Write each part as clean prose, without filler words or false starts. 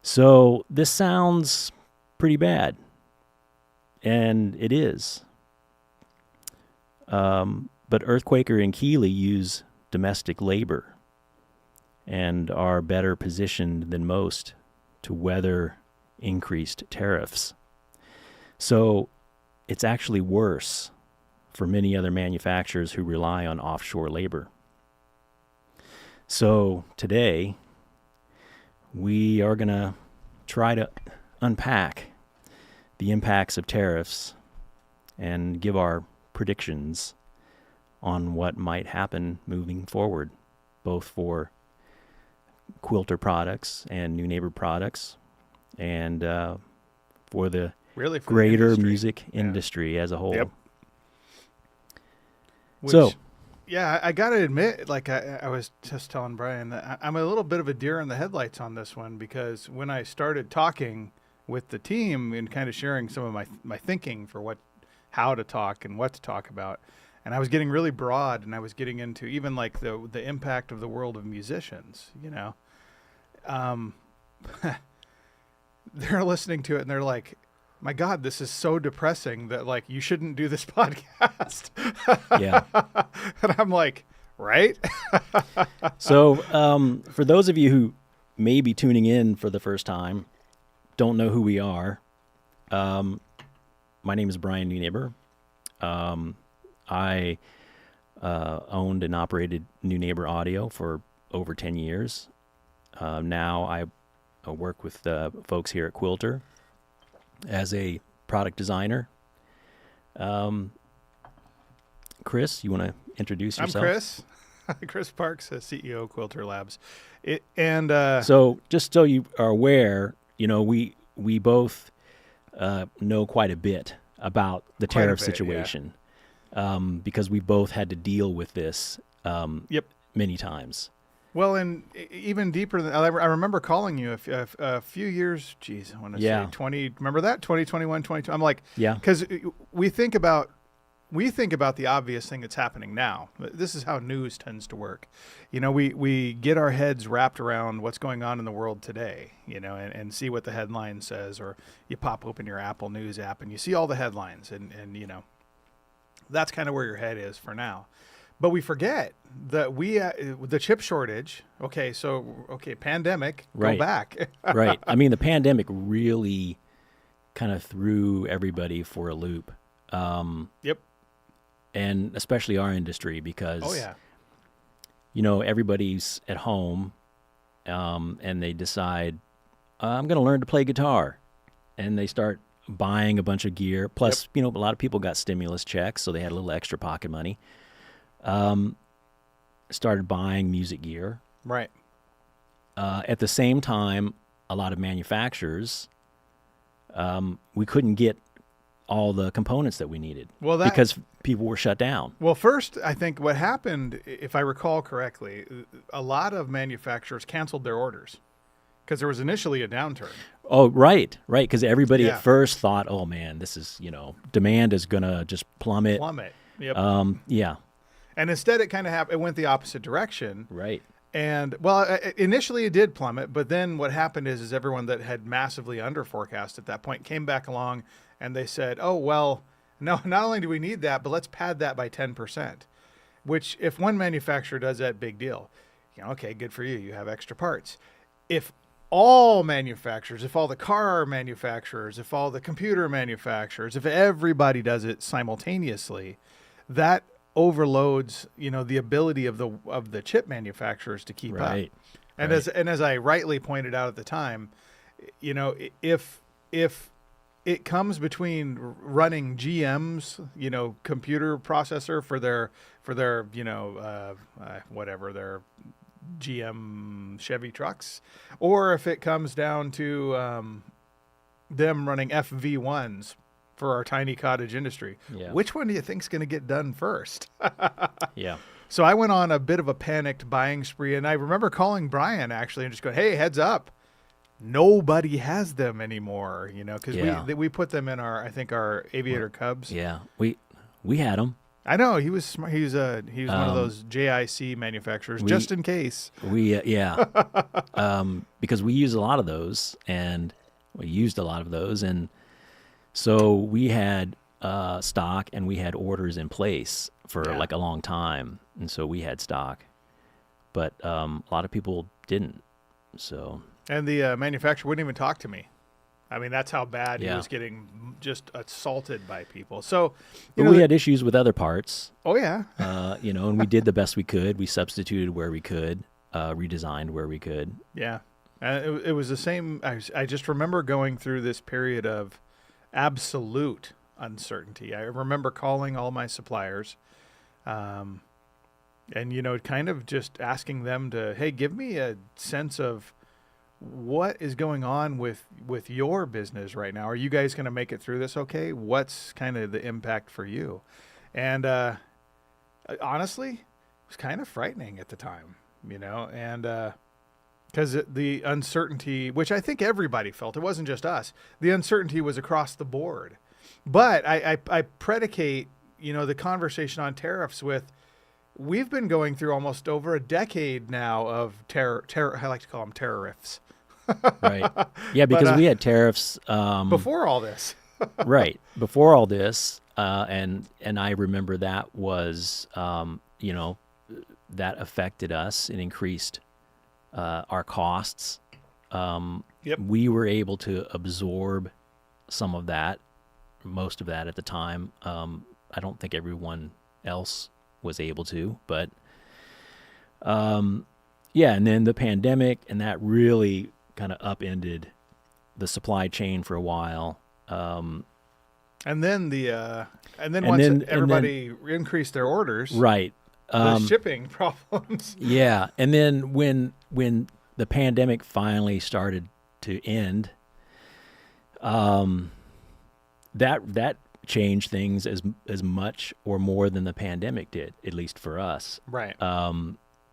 So this sounds pretty bad, and it is. But Earthquaker and Keeley use domestic labor and are better positioned than most to weather increased tariffs. So it's actually worse for many other manufacturers who rely on offshore labor. So today, we are going to try to unpack the impacts of tariffs and give our predictions on what might happen moving forward, both for Quilter products and New Neighbor products, and for the Really for greater the industry. music industry as a whole. Yep. So, yeah, I got to admit, like I was just telling Brian, that I'm a little bit of a deer in the headlights on this one, because when I started talking with the team and kind of sharing some of my thinking for how to talk and what to talk about, and I was getting really broad, and I was getting into even like the impact of the world of musicians, they're listening to it and they're like, my God, this is so depressing that like you shouldn't do this podcast. yeah. And I'm like, right? So, for those of you who may be tuning in for the first time, don't know who we are, my name is Brian New Neighbor. I owned and operated New Neighbor Audio for over 10 years. Now I work with folks here at Quilter as a product designer. Chris, you want to introduce yourself? I'm Chris. Chris Parks, CEO of Quilter Labs. So just so you are aware, we both know quite a bit about the tariff situation, because we both had to deal with this many times. Well, and even deeper than I remember calling you a few years. Geez, I want to say 20. Remember that 2021, 22. I'm like, because we think about the obvious thing that's happening now. This is how news tends to work. We get our heads wrapped around what's going on in the world today. And see what the headline says, or you pop open your Apple News app and you see all the headlines, and that's kind of where your head is for now. But we forget that the chip shortage. Pandemic. Right. Go back. Right. I mean, the pandemic really kind of threw everybody for a loop. Yep. And especially our industry, because everybody's at home, and they decide, I'm going to learn to play guitar, and they start buying a bunch of gear. Plus, a lot of people got stimulus checks, so they had a little extra pocket money. Started buying music gear. Right. At the same time, a lot of manufacturers, we couldn't get all the components that we needed because people were shut down. Well, first, I think what happened, if I recall correctly, a lot of manufacturers canceled their orders because there was initially a downturn. Oh, right. Because everybody at first thought, oh man, this is, demand is going to just plummet. Yep. Yeah. And instead, it kind of it went the opposite direction. Right. And initially it did plummet, but then what happened is everyone that had massively under forecast at that point came back along, and they said, oh, well, no, not only do we need that, but let's pad that by 10%, which if one manufacturer does that, big deal. Okay, good for you. You have extra parts. If all manufacturers, if all the car manufacturers, if all the computer manufacturers, if everybody does it simultaneously, that overloads, the ability of the chip manufacturers to keep up. And as I rightly pointed out at the time, if it comes between running GM's, computer processor for their whatever their GM Chevy trucks, or if it comes down to them running FV1s for our tiny cottage industry. Yeah. Which one do you think's going to get done first? Yeah. So I went on a bit of a panicked buying spree, and I remember calling Brian actually and just going, "Hey, heads up, nobody has them anymore." Because we put them in our Aviator Cubs. Yeah, we had them. I know he was smart. He was one of Um, those JIC manufacturers, we just in case. yeah, because we use a lot of those, and we used a lot of those, and so we had stock and we had orders in place for Yeah. like a long time, and so we had stock, but a lot of people didn't. So And the manufacturer wouldn't even talk to me. I mean, that's how bad he yeah, was getting just assaulted by people. So, but we had issues with other parts, oh yeah, and we did the best we could. We substituted where we could, redesigned where we could. yeah. It was the same. I just remember going through this period of absolute uncertainty. I remember calling all my suppliers, and kind of just asking them to, hey, give me a sense of what is going on with your business right now. Are you guys going to make it through this okay? What's kind of the impact for you? And honestly, it was kind of frightening at the time, and because the uncertainty, which I think everybody felt, it wasn't just us, the uncertainty was across the board. But I predicate, the conversation on tariffs with, we've been going through almost over a decade now of terror. I like to call them tariffs. Right. Yeah, because we had tariffs Before all this. right before all this, and I remember that was that affected us and increased our costs. Yep. We were able to absorb some of that, most of that at the time. I don't think everyone else was able to, but yeah, and then the pandemic, and that really kind of upended the supply chain for a while. And then And once then- everybody increased their orders, Right. the shipping problems. Yeah, and then when the pandemic finally started to end, that changed things as much or more than the pandemic did, at least for us, Right.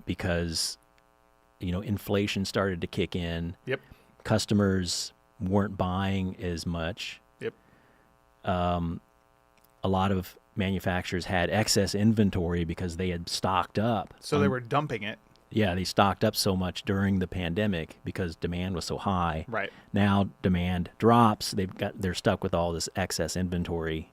because inflation started to kick in. Yep. Customers weren't buying as much. Yep. A lot of manufacturers had excess inventory because they had stocked up. So they were dumping it. Yeah, they stocked up so much during the pandemic because demand was so high. Right. Now demand drops. They're stuck with all this excess inventory.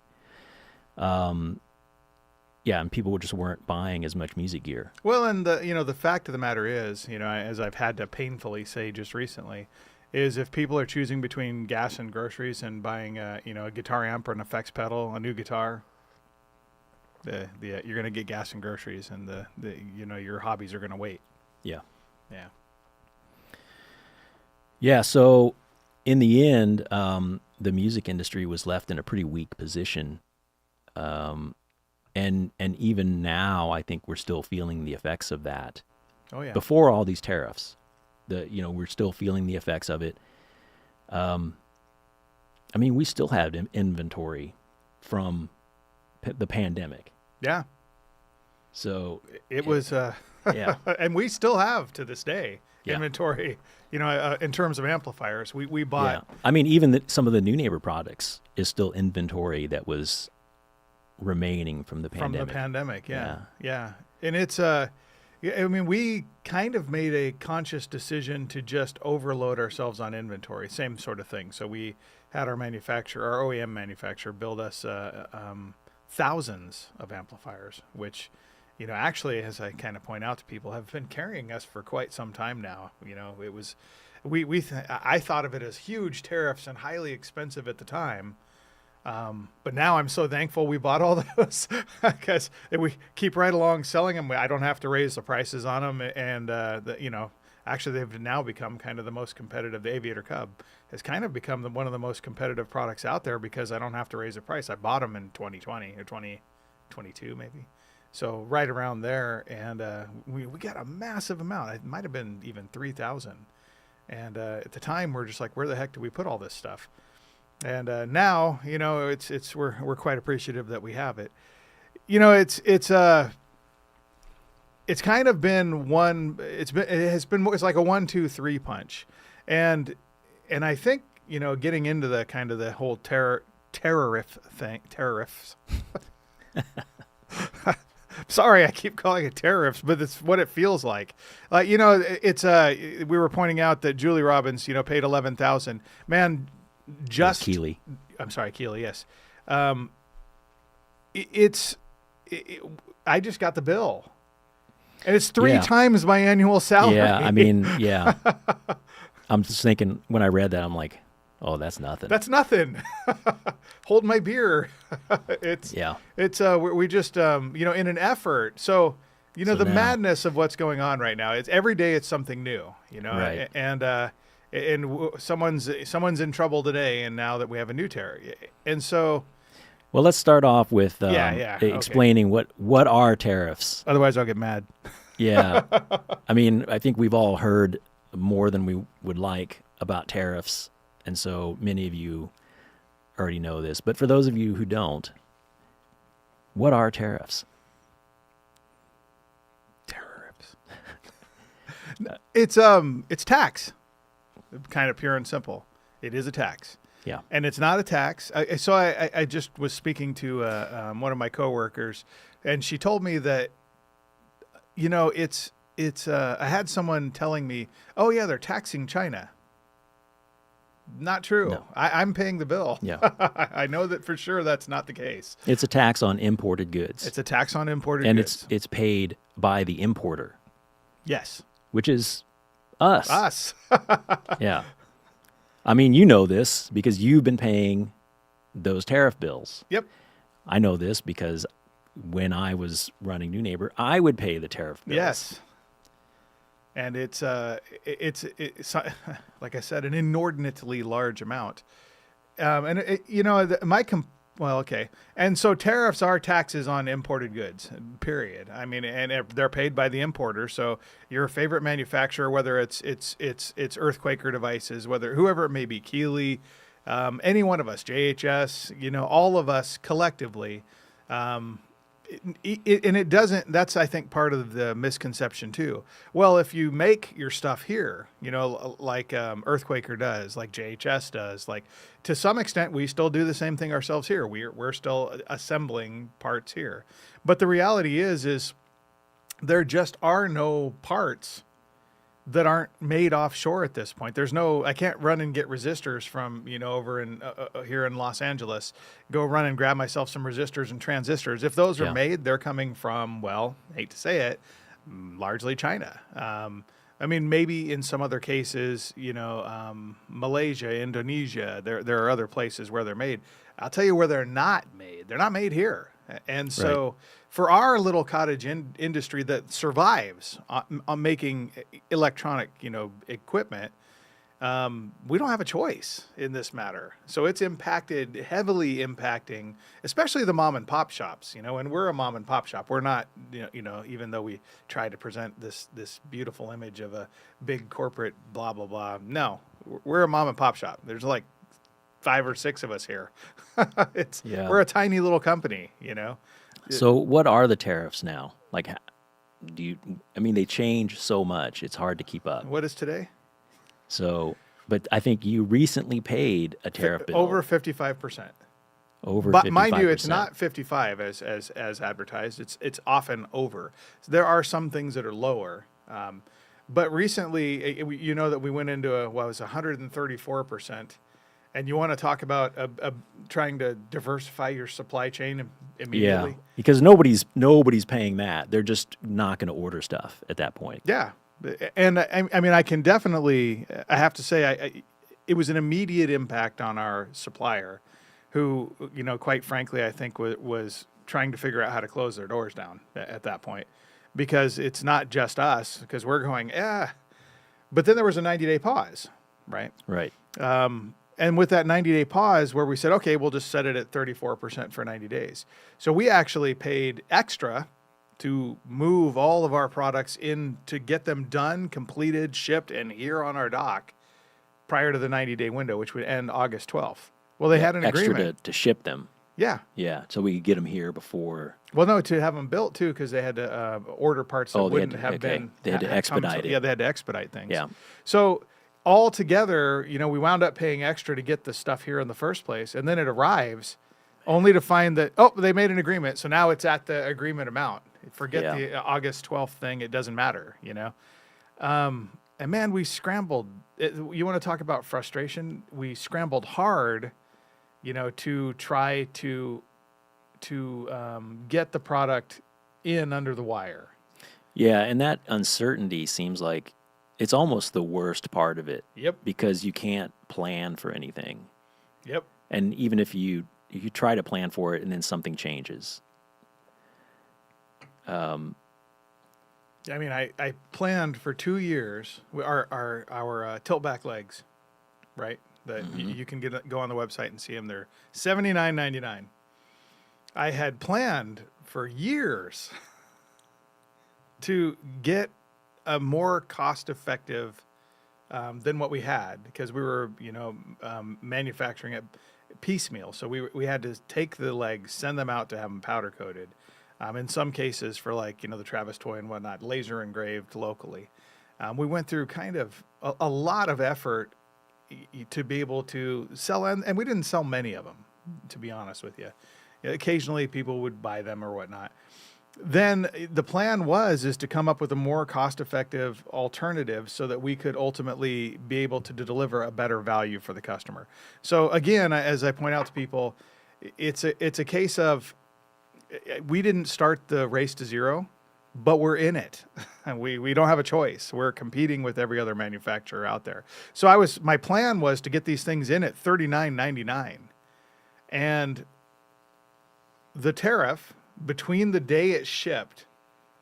Yeah, and people just weren't buying as much music gear. Well, and the fact of the matter is, as I've had to painfully say just recently, is if people are choosing between gas and groceries and buying a guitar amp or an effects pedal, a new guitar, you're going to get gas and groceries, and your hobbies are going to wait. Yeah. Yeah. Yeah, so in the end, the music industry was left in a pretty weak position. And even now, I think we're still feeling the effects of that. Oh yeah. Before all these tariffs, we're still feeling the effects of it. I mean, we still have inventory from the pandemic. Yeah. So It was, yeah, and we still have to this day Yeah. inventory. In terms of amplifiers, we yeah. bought. I mean, even some of the New Neighbor products is still inventory that was remaining from the pandemic. From the pandemic, yeah. And it's we kind of made a conscious decision to just overload ourselves on inventory, same sort of thing. So we had our OEM manufacturer build us thousands of amplifiers, which actually, as I kind of point out to people, have been carrying us for quite some time now. It was I thought of it as huge tariffs and highly expensive at the time. But now I'm so thankful we bought all those because we keep right along selling them. I don't have to raise the prices on them. And, actually they've now become kind of the most competitive. The Aviator Cub has kind of become one of the most competitive products out there because I don't have to raise the price. I bought them in 2020 or 2022 maybe. So right around there. And we got a massive amount. It might have been even 3,000. And at the time, we're just like, where the heck do we put all this stuff? And now, we're quite appreciative that we have it. It's kind of been it's like a 1, 2, 3 punch, and I think getting into the kind of the whole tariffs. Sorry, I keep calling it tariffs, but it's what it feels like. It's we were pointing out that Julie Robbins, paid 11,000. Man, just Keeley. I'm sorry, Keeley. Yes, um, it's. I just got the bill, and it's 3 times my annual salary. Yeah, I mean, yeah. I'm just thinking when I read that, I'm like, oh, that's nothing. That's nothing. Hold my beer. It's we just in an effort. So the now, madness of what's going on right now. It's every day it's something new. Right. And someone's in trouble today, and now that we have a new tariff, and so. Well, let's start off with explaining what are tariffs. Otherwise, I'll get mad. Yeah. I mean, I think we've all heard more than we would like about tariffs, and so many of you already know this. But for those of you who don't, what are tariffs? Tariffs. It's tax. Kind of pure and simple. It is a tax. Yeah. And it's not a tax. I just was speaking to one of my coworkers, and she told me that, I had someone telling me, oh, yeah, they're taxing China. Not true. No. I'm paying the bill. Yeah. I know that for sure that's not the case. It's a tax on imported goods. It's a tax on imported And goods. it's paid by the importer. Yes. Which is us. Us. Yeah. I mean, you know this because you've been paying those tariff bills. Yep. I know this because when I was running New Neighbor, I would pay the tariff bills. Yes. And it's like I said, an inordinately large amount. And so tariffs are taxes on imported goods, period. I mean, and they're paid by the importer. So your favorite manufacturer, whether it's Earthquaker Devices, whoever it may be, Keeley, any one of us, JHS, all of us collectively, it doesn't. That's, I think, part of the misconception too. Well, if you make your stuff here, like Earthquaker does, like JHS does, like to some extent, we still do the same thing ourselves here. We're still assembling parts here, but the reality is there just are no parts that aren't made offshore at this point. I can't run and get resistors from, over in here in Los Angeles, go run and grab myself some resistors and transistors. If those are made, they're coming from, well, I hate to say it, largely China. I mean, maybe in some other cases, Malaysia, Indonesia, there are other places where they're made. I'll tell you where they're not made. They're not made here. And so for our little cottage industry that survives on making electronic, equipment, we don't have a choice in this matter. So it's heavily impacting, especially the mom and pop shops, and we're a mom and pop shop. We're not, even though we try to present this beautiful image of a big corporate blah, blah, blah. No, we're a mom and pop shop. There's like 5 or 6 of us here. We're a tiny little company, So what are the tariffs now? Like, they change so much. It's hard to keep up. What is today? So, but I think you recently paid a tariff bill. Over 55%. Over 55%. But mind you, it's not 55 as advertised. It's often over. So there are some things that are lower. But recently, that we went into it was 134%. And you want to talk about trying to diversify your supply chain immediately? Yeah, because nobody's paying that. They're just not going to order stuff at that point. Yeah, and I mean, I can definitely. I have to say, it was an immediate impact on our supplier, who, quite frankly, I think was trying to figure out how to close their doors down at that point, because it's not just us, because we're going, but then there was a 90-day pause, right? Right. And with that 90-day pause where we said, okay, we'll just set it at 34% for 90 days. So we actually paid extra to move all of our products in to get them done, completed, shipped, and here on our dock prior to the 90-day window, which would end August 12th. Well, they had an agreement. Extra to ship them. Yeah. Yeah, so we could get them here before. Well, no, to have them built, too, because they had to order parts that wouldn't have been. They had to expedite it. Yeah, they had to expedite things. Yeah. So all together, we wound up paying extra to get the stuff here in the first place. And then it arrives only to find that, they made an agreement. So now it's at the agreement amount. Forget Yeah. the August 12th thing. It doesn't matter, you know? And man, we scrambled. You want to talk about frustration? We scrambled hard, you know, to try to get the product in under the wire. Yeah, and that uncertainty seems like it's almost the worst part of it. Yep. Because you can't plan for anything. Yep. And even if you try to plan for it and then something changes. I mean, I planned for 2 years our tilt back legs, right? That you can go on the website and see them. They're $79.99. I had planned for years to get a more cost-effective than what we had, because we were, you know, manufacturing it piecemeal. So we had to take the legs, send them out to have them powder coated. In some cases, for like, you know, the Travis toy and whatnot, laser engraved locally. We went through kind of a lot of effort to be able to sell, and we didn't sell many of them, to be honest with you. Occasionally people would buy them or whatnot. Then the plan is to come up with a more cost-effective alternative so that we could ultimately be able to deliver a better value for the customer. So again, as I point out to people, it's a case of, we didn't start the race to zero, but we're in it. And we don't have a choice. We're competing with every other manufacturer out there. So my plan was to get these things in at $39.99. And the tariff between the day it shipped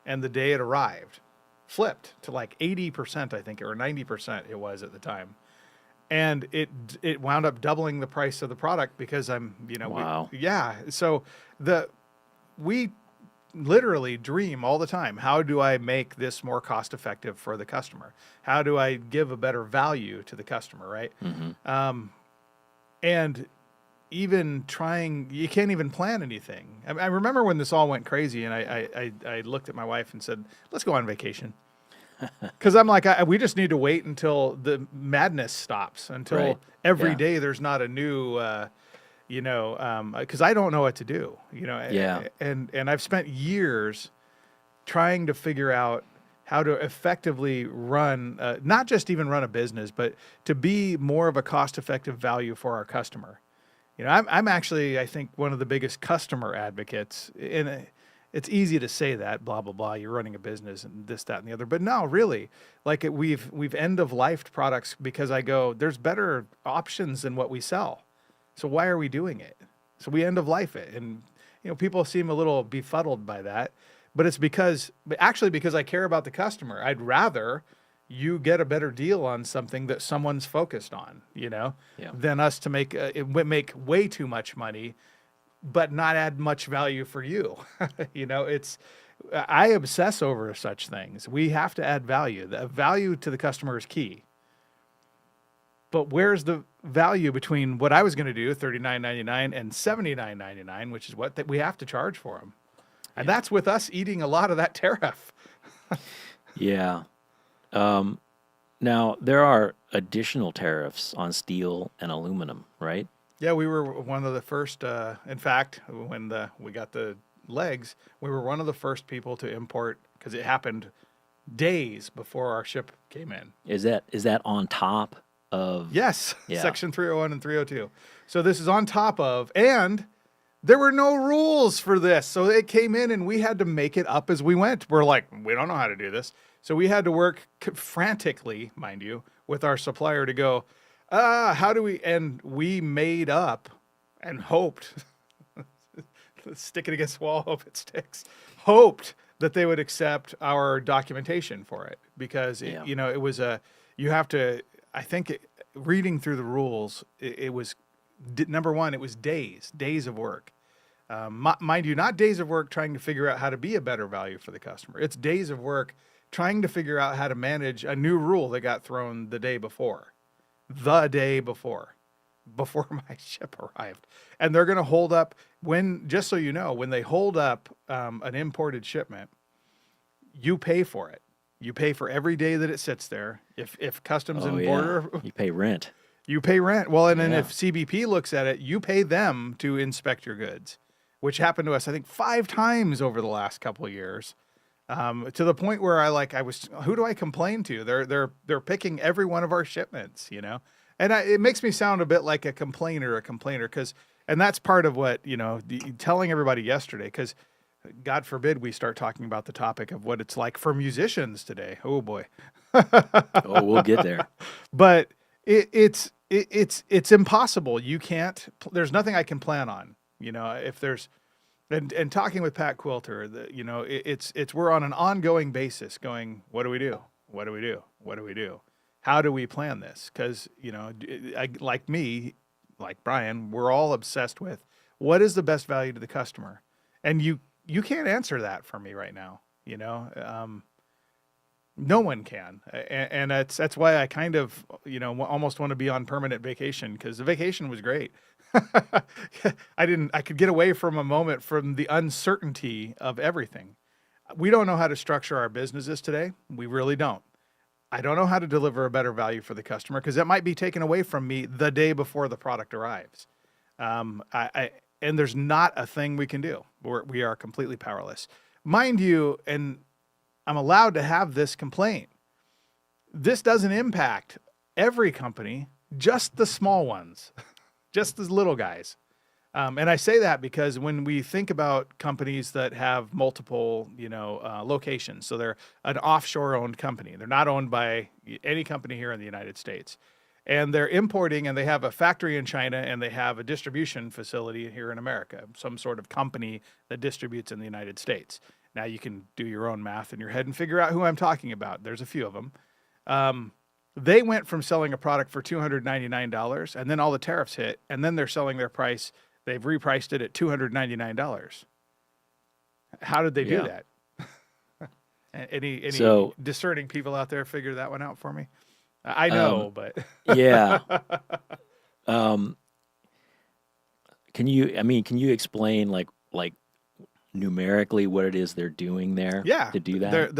and the day it arrived flipped to like 80%, I think, or 90% it was at the time. And it wound up doubling the price of the product because Wow. So we literally dream all the time. How do I make this more cost effective for the customer? How do I give a better value to the customer? Right. And even trying, you can't even plan anything. I remember when this all went crazy, and I looked at my wife and said, let's go on vacation. Because I'm like, we just need to wait until the madness stops, until every day there's not a new, because I don't know what to do, and I've spent years trying to figure out how to effectively run, not just even run a business, but to be more of a cost-effective value for our customer. I'm actually, I think, one of the biggest customer advocates. And it's easy to say that, blah, blah, blah, you're running a business and this, that, and the other. But no, really, like we've end-of-lifed products because I go, there's better options than what we sell. So why are we doing it? So we end-of-life it. And, people seem a little befuddled by that. But it's because I care about the customer. I'd rather you get a better deal on something that someone's focused on, than us to make way too much money, but not add much value for you. I obsess over such things. We have to add value. The value to the customer is key. But where's the value between what I was going to do, $39.99 and $79.99, which is what we have to charge for them? And that's with us eating a lot of that tariff. Yeah. Now, there are additional tariffs on steel and aluminum, right? Yeah, we were one of the first. In fact, when we got the legs, we were one of the first people to import, because it happened days before our ship came in. Is that on top of? Yes, Yeah. Section 301 and 302. So this is on top of, and there were no rules for this. So it came in and we had to make it up as we went. We're like, we don't know how to do this. So we had to work frantically, mind you, with our supplier to go, how do we, and we made up and hoped, stick it against the wall, hope it sticks, hoped that they would accept our documentation for it. Because, it was you have to, I think reading through the rules, it was, number one, it was days of work. Mind you, not days of work trying to figure out how to be a better value for the customer. It's days of work trying to figure out how to manage a new rule that got thrown the day before my ship arrived. And they're going to hold up, just so you know, when they hold up an imported shipment, you pay for it. You pay for every day that it sits there. If customs and border, you pay rent. You pay rent. Well, and then if CBP looks at it, you pay them to inspect your goods, which happened to us, I think, 5 times over the last couple of years. To the point where who do I complain to? They're picking every one of our shipments, and it makes me sound a bit like a complainer, and that's part of what, telling everybody yesterday, because God forbid we start talking about the topic of what it's like for musicians today. Oh boy. Oh, we'll get there. But it's impossible. You can't, there's nothing I can plan on, if there's, and talking with Pat Quilter, we're on an ongoing basis going, what do we do? What do we do? What do we do? How do we plan this? Because, like me, like Brian, we're all obsessed with what is the best value to the customer. And you can't answer that for me right now. No one can. And that's why I kind of, almost want to be on permanent vacation, because the vacation was great. I could get away from a moment from the uncertainty of everything. We don't know how to structure our businesses today. We really don't. I don't know how to deliver a better value for the customer, because it might be taken away from me the day before the product arrives. And there's not a thing we can do. We are completely powerless. Mind you, and I'm allowed to have this complaint, this doesn't impact every company, just the small ones, just the little guys. And I say that because when we think about companies that have multiple, locations, so they're an offshore owned company, they're not owned by any company here in the United States, and they're importing, and they have a factory in China, and they have a distribution facility here in America, some sort of company that distributes in the United States. Now you can do your own math in your head and figure out who I'm talking about. There's a few of them. They went from selling a product for $299, and then all the tariffs hit, and then they're selling their price. They've repriced it at $299. How did they do that? Any discerning people out there figure that one out for me? I know, but yeah. Can you explain like numerically what it is they're doing there? Yeah, to do that?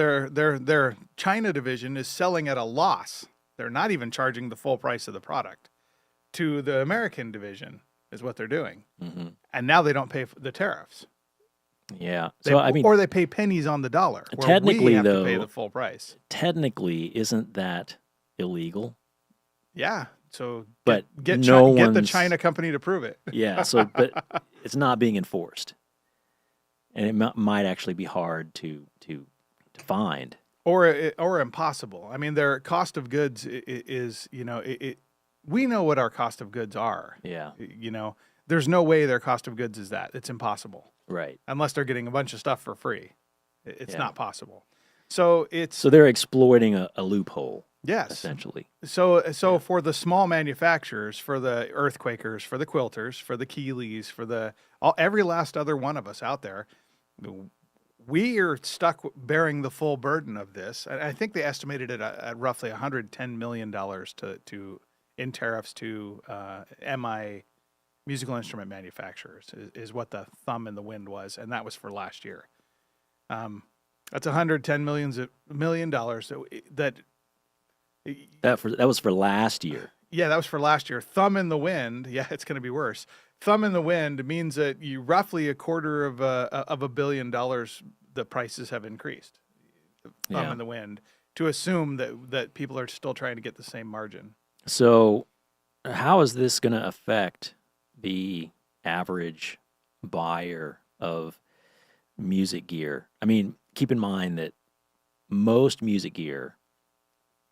Their China division is selling at a loss. They're not even charging the full price of the product. To the American division is what they're doing. Mm-hmm. And now they don't pay the tariffs. Yeah. Or they pay pennies on the dollar. Technically, we have though, to pay the full price. Technically, isn't that illegal? Yeah. So but get the China company to prove it. Yeah. So, but it's not being enforced, and it might actually be hard to find, or impossible. I mean, their cost of goods is we know what our cost of goods are. Yeah. There's no way their cost of goods is that. It's impossible. Right. Unless they're getting a bunch of stuff for free. It's not possible. So they're exploiting a loophole. Yes. Essentially. So for the small manufacturers, for the earthquakers, for the quilters, for the Keeleys, for every last other one of us out there, we are stuck bearing the full burden of this. And I think they estimated it at roughly $110 million in tariffs to MI musical instrument manufacturers is what the thumb in the wind was, and that was for last year. That's $110 million. That was for last year. Yeah, that was for last year. Thumb in the wind. Yeah, it's going to be worse. Thumb in the wind means that you roughly $250 million the prices have increased. Thumb in the wind, to assume that people are still trying to get the same margin. So, how is this going to affect the average buyer of music gear? I mean, keep in mind that most music gear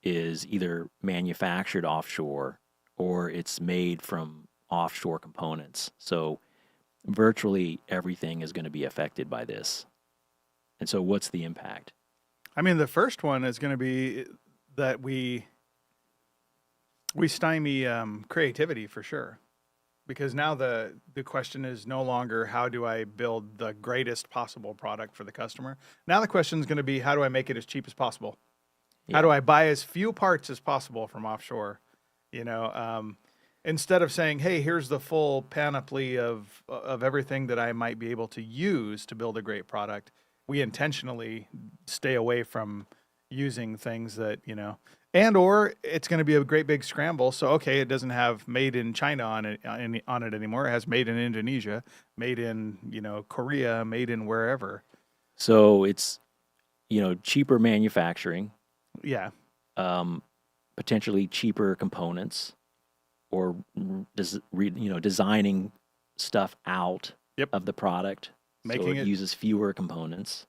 is either manufactured offshore or it's made from offshore components. So virtually everything is going to be affected by this. And so what's the impact? I mean, the first one is going to be that we stymie creativity for sure. Because now the question is no longer how do I build the greatest possible product for the customer. Now the question is going to be how do I make it as cheap as possible? Yeah. How do I buy as few parts as possible from offshore? Instead of saying, hey, here's the full panoply of everything that I might be able to use to build a great product, we intentionally stay away from using things that, and or it's going to be a great big scramble. So, okay, it doesn't have made in China on it anymore. It has made in Indonesia, made in, Korea, made in wherever. So it's cheaper manufacturing, Yeah. potentially cheaper components, or designing stuff out Yep. of the product so Making it it, uses fewer components.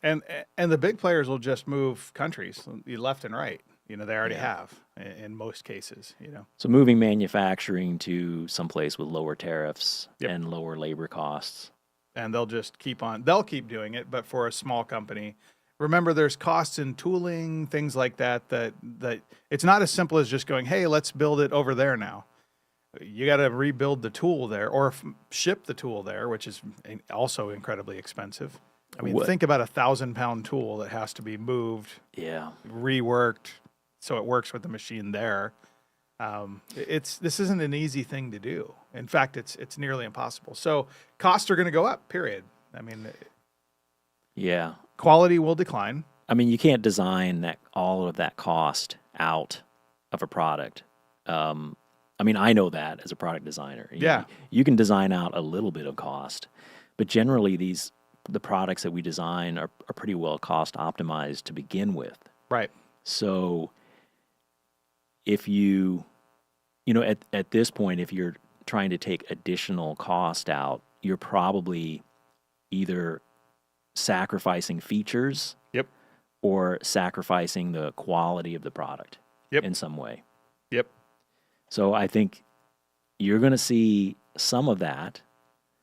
and the big players will just move countries left and right. They already Yeah. have in most cases. So moving manufacturing to someplace with lower tariffs Yep. and lower labor costs. And they'll just they'll keep doing it, but for a small company. Remember, there's costs in tooling, things like that it's not as simple as just going, hey, let's build it over there now. You got to rebuild the tool there, or ship the tool there, which is also incredibly expensive. I mean, What? think about a 1,000-pound tool that has to be moved, Yeah. reworked, so it works with the machine there. This isn't an easy thing to do. In fact, it's nearly impossible. So costs are going to go up. Period. I mean, Yeah. quality will decline. I mean, you can't design all of that cost out of a product. I mean, I know that as a product designer. Yeah. You can design out a little bit of cost, but generally the products that we design are pretty well cost optimized to begin with. Right. So if at this point, if you're trying to take additional cost out, you're probably either sacrificing features Yep. or sacrificing the quality of the product Yep. in some way. Yep. So I think you're going to see some of that.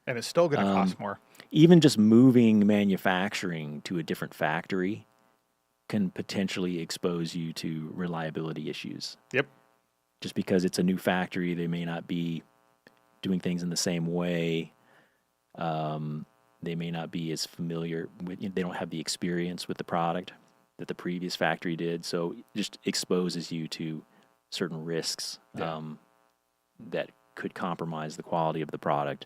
And it's still going to cost more. Even just moving manufacturing to a different factory can potentially expose you to reliability issues. Yep. Just because it's a new factory, they may not be doing things in the same way. They may not be as familiar with, they don't have the experience with the product that the previous factory did. So it just exposes you to certain risks that could compromise the quality of the product.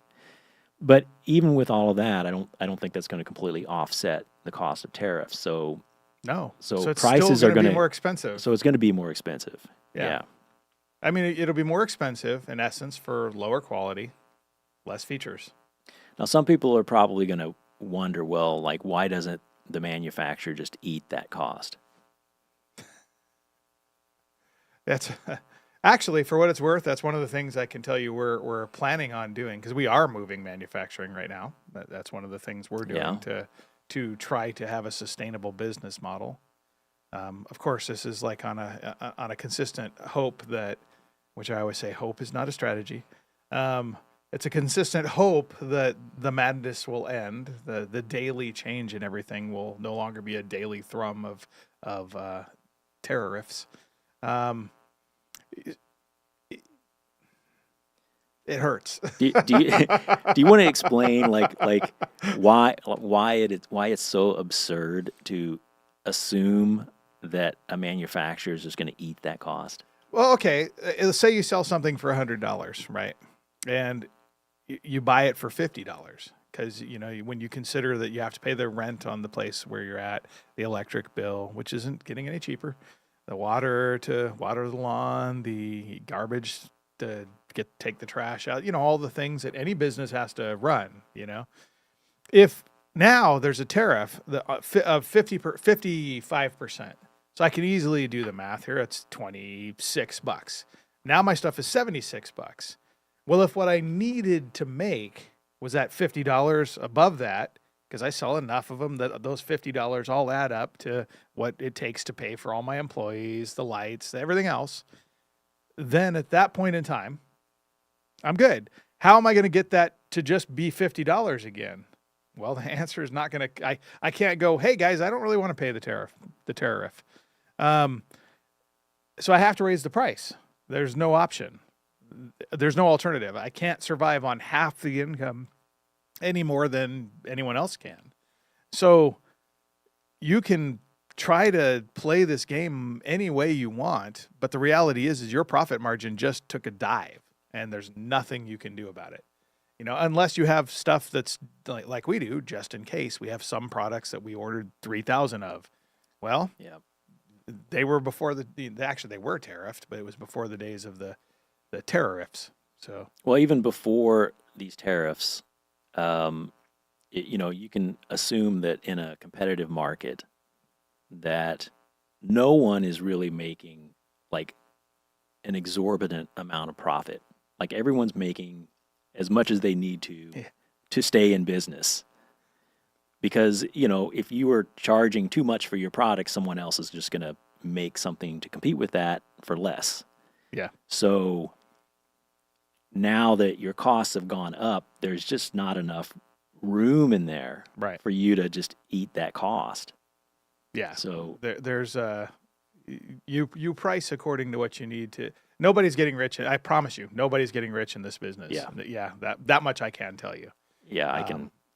But even with all of that, I don't think that's going to completely offset the cost of tariffs. So No. So it's prices still are going to gonna- be more expensive. so it's going to be more expensive. Yeah. I mean, it'll be more expensive in essence for lower quality, less features. Now, some people are probably going to wonder, well, like, why doesn't the manufacturer just eat that cost? That's actually, for what it's worth, that's one of the things I can tell you we're planning on doing, because we are moving manufacturing right now. That's one of the things we're doing to try to have a sustainable business model. Of course, this is like on a consistent hope that, which I always say, hope is not a strategy. It's a consistent hope that the madness will end. The daily change in everything will no longer be a daily thrum of tariffs. It hurts. Do you want to explain like why it's so absurd to assume that a manufacturer is just going to eat that cost? Well, okay. Let's say you sell something for $100, right? And you buy it for $50 because, when you consider that you have to pay the rent on the place where you're at, the electric bill, which isn't getting any cheaper, the water to water the lawn, the garbage to take the trash out, all the things that any business has to run, If now there's a tariff of 55%. So I can easily do the math here. It's $26. Now my stuff is $76. Well, if what I needed to make was at $50 above that, because I sell enough of them that those $50 all add up to what it takes to pay for all my employees, the lights, everything else, then at that point in time, I'm good. How am I going to get that to just be $50 again? Well, the answer is not going to, I can't go, hey guys, I don't really want to pay the tariff. So I have to raise the price. There's no option. There's no alternative. I can't survive on half the income any more than anyone else can. So you can try to play this game any way you want, but the reality is your profit margin just took a dive and there's nothing you can do about it. Unless you have stuff that's like we do, just in case. We have some products that we ordered 3,000 of. Well, Yeah. they were before actually they were tariffed, but it was before the days of the tariffs. So, Well, even before these tariffs, you can assume that in a competitive market, that no one is really making like an exorbitant amount of profit. Like everyone's making as much as they need Yeah. to stay in business. Because, if you are charging too much for your product, someone else is just going to make something to compete with that for less. Yeah. So now that your costs have gone up, there's just not enough room in there Right. for you to just eat that cost. Yeah. So There's you price according to what you need to. Nobody's getting rich. I promise you, nobody's getting rich in this business. Yeah. Yeah. That much I can tell you. yeah,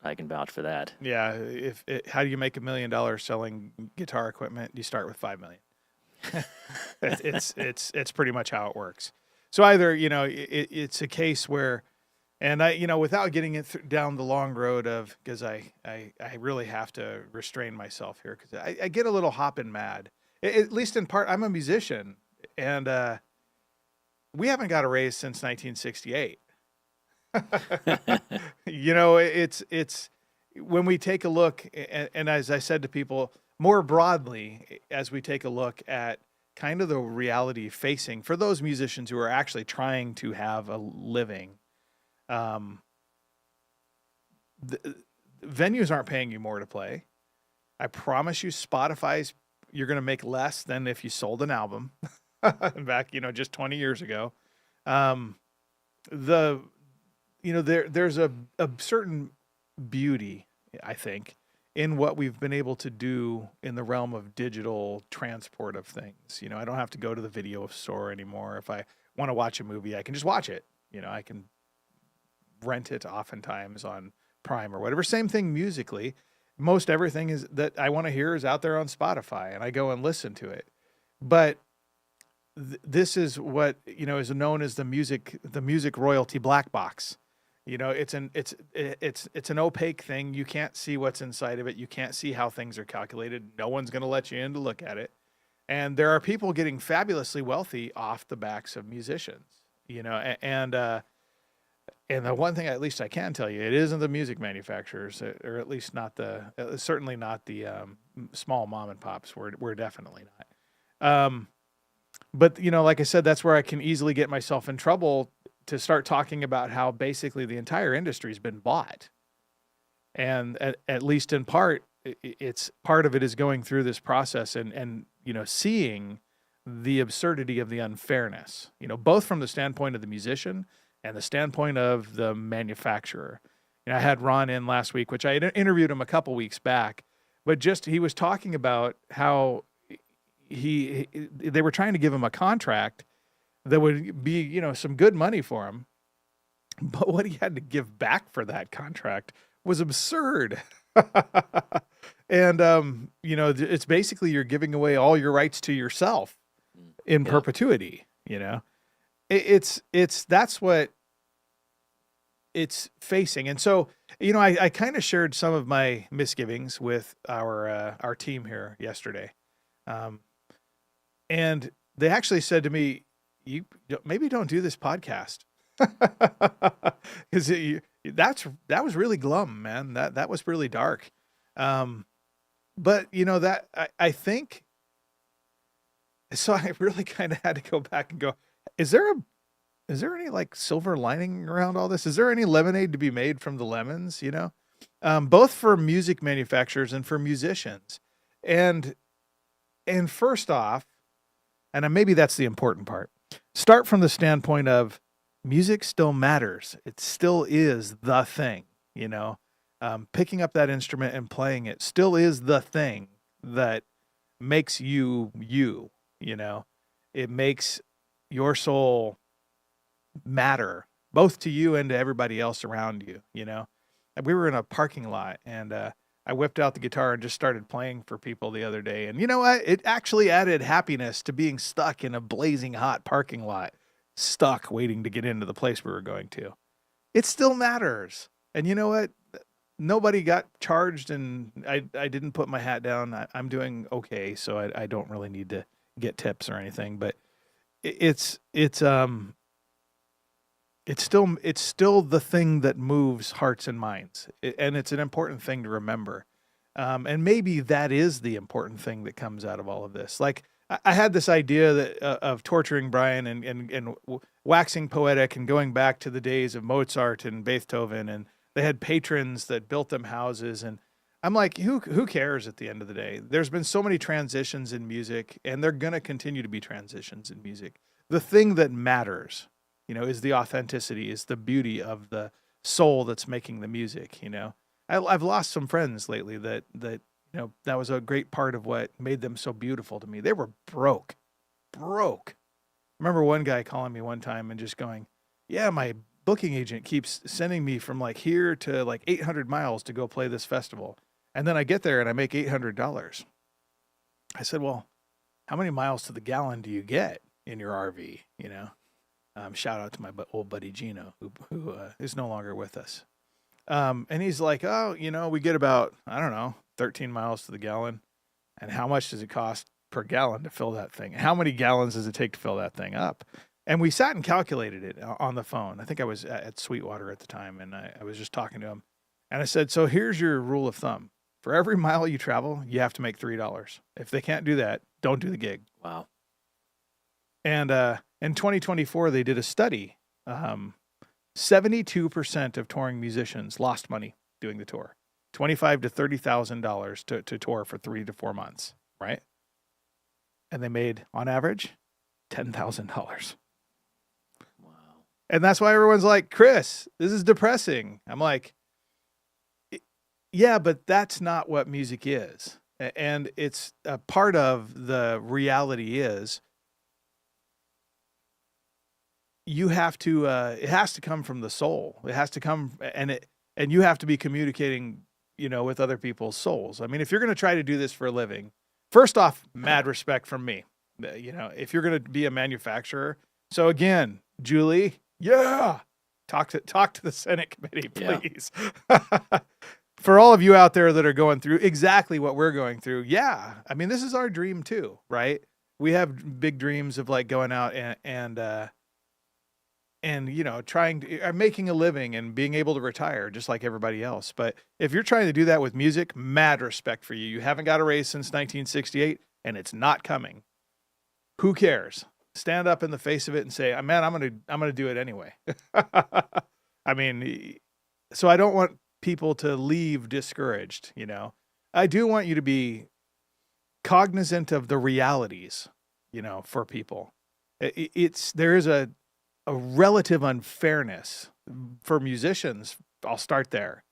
I can vouch for that. Yeah. How do you make $1 million selling guitar equipment? You start with 5 million. It's pretty much how it works. So either it's a case where, and without getting it down the long road of, because I really have to restrain myself here because I get a little hopping mad. At least in part, I'm a musician, and we haven't got a raise since 1968. It's when we take a look, and as I said to people more broadly, as we take a look at kind of the reality facing for those musicians who are actually trying to have a living, the venues aren't paying you more to play. I promise you, you're going to make less than if you sold an album back, just 20 years ago. There's a certain beauty, I think, in what we've been able to do in the realm of digital transport of things. I don't have to go to the video store anymore. If I want to watch a movie, I can just watch it. I can rent it oftentimes on Prime or whatever. Same thing musically. Most everything is that I want to hear is out there on Spotify, and I go and listen to it. But this is what is known as the music royalty black box. It's an opaque thing. You can't see what's inside of it. You can't see how things are calculated. No one's going to let you in to look at it. And there are people getting fabulously wealthy off the backs of musicians. And the one thing, at least I can tell you, it isn't the music manufacturers, or at least not certainly not the small mom and pops. We're definitely not. But like I said, that's where I can easily get myself in trouble to start talking about how basically the entire industry's been bought, and at least in part, it's part of it is going through this process and seeing the absurdity of the unfairness. Both from the standpoint of the musician and the standpoint of the manufacturer. I had Ron in last week, which I interviewed him a couple weeks back, but he was talking about how they were trying to give him a contract that would be, some good money for him, but what he had to give back for that contract was absurd. And, it's basically you're giving away all your rights to yourself in perpetuity, that's what it's facing. And so, I kind of shared some of my misgivings with our team here yesterday. And they actually said to me, you maybe don't do this podcast. Cause that was really glum, man. That was really dark. But that I think, so I really kind of had to go back and go, is there any like silver lining around all this? Is there any lemonade to be made from the lemons, both for music manufacturers and for musicians? And first off, and maybe that's the important part, start from the standpoint of music still matters. It still is the thing, picking up that instrument and playing it still is the thing that makes you, it makes your soul matter both to you and to everybody else around you. And we were in a parking lot, and I whipped out the guitar and just started playing for people the other day. And you know what? It actually added happiness to being stuck in a blazing hot parking lot, stuck waiting to get into the place we were going to. It still matters. And you know what? Nobody got charged, and I didn't put my hat down. I'm doing okay, so I don't really need to get tips or anything. But it's still the thing that moves hearts and minds, and it's an important thing to remember. And maybe that is the important thing that comes out of all of this. Like I had this idea that of torturing Brian and waxing poetic and going back to the days of Mozart and Beethoven, and they had patrons that built them houses. And I'm like, who cares at the end of the day? There's been so many transitions in music, and they're going to continue to be transitions in music. The thing that matters, is the authenticity, is the beauty of the soul that's making the music. I've lost some friends lately that that was a great part of what made them so beautiful to me. They were broke. I remember one guy calling me one time and just going, yeah, my booking agent keeps sending me from like here to like 800 miles to go play this festival. And then I get there and I make $800. I said, well, how many miles to the gallon do you get in your RV? Shout out to my old buddy Gino, who is no longer with us. And he's like, oh, we get about, I don't know, 13 miles to the gallon. And how much does it cost per gallon to fill that thing? How many gallons does it take to fill that thing up? And we sat and calculated it on the phone. I think I was at Sweetwater at the time, and I was just talking to him. And I said, so here's your rule of thumb. For every mile you travel, you have to make $3. If they can't do that, don't do the gig. Wow. And in 2024, they did a study. 72% of touring musicians lost money doing the tour. $25,000 to $30,000 to tour for 3 to 4 months, right? And they made, on average, $10,000. Wow. And that's why everyone's like, Chris, this is depressing. I'm like, yeah, but that's not what music is. And it's a part of the reality is you have to, it has to come from the soul. It has to come, and you have to be communicating, with other people's souls. I mean, if you're going to try to do this for a living, first off, mad respect from me. If you're going to be a manufacturer. So again, Julie, yeah, talk to the Senate committee, please. Yeah. For all of you out there that are going through exactly what we're going through. Yeah. I mean, this is our dream too, right? We have big dreams of like going out and trying to making a living and being able to retire just like everybody else. But if you're trying to do that with music, mad respect for you. You haven't got a raise since 1968 and it's not coming. Who cares? Stand up in the face of it and say, man, I'm going to do it anyway. I mean, so I don't want people to leave discouraged. I do want you to be cognizant of the realities, for people. There is a relative unfairness for musicians. I'll start there.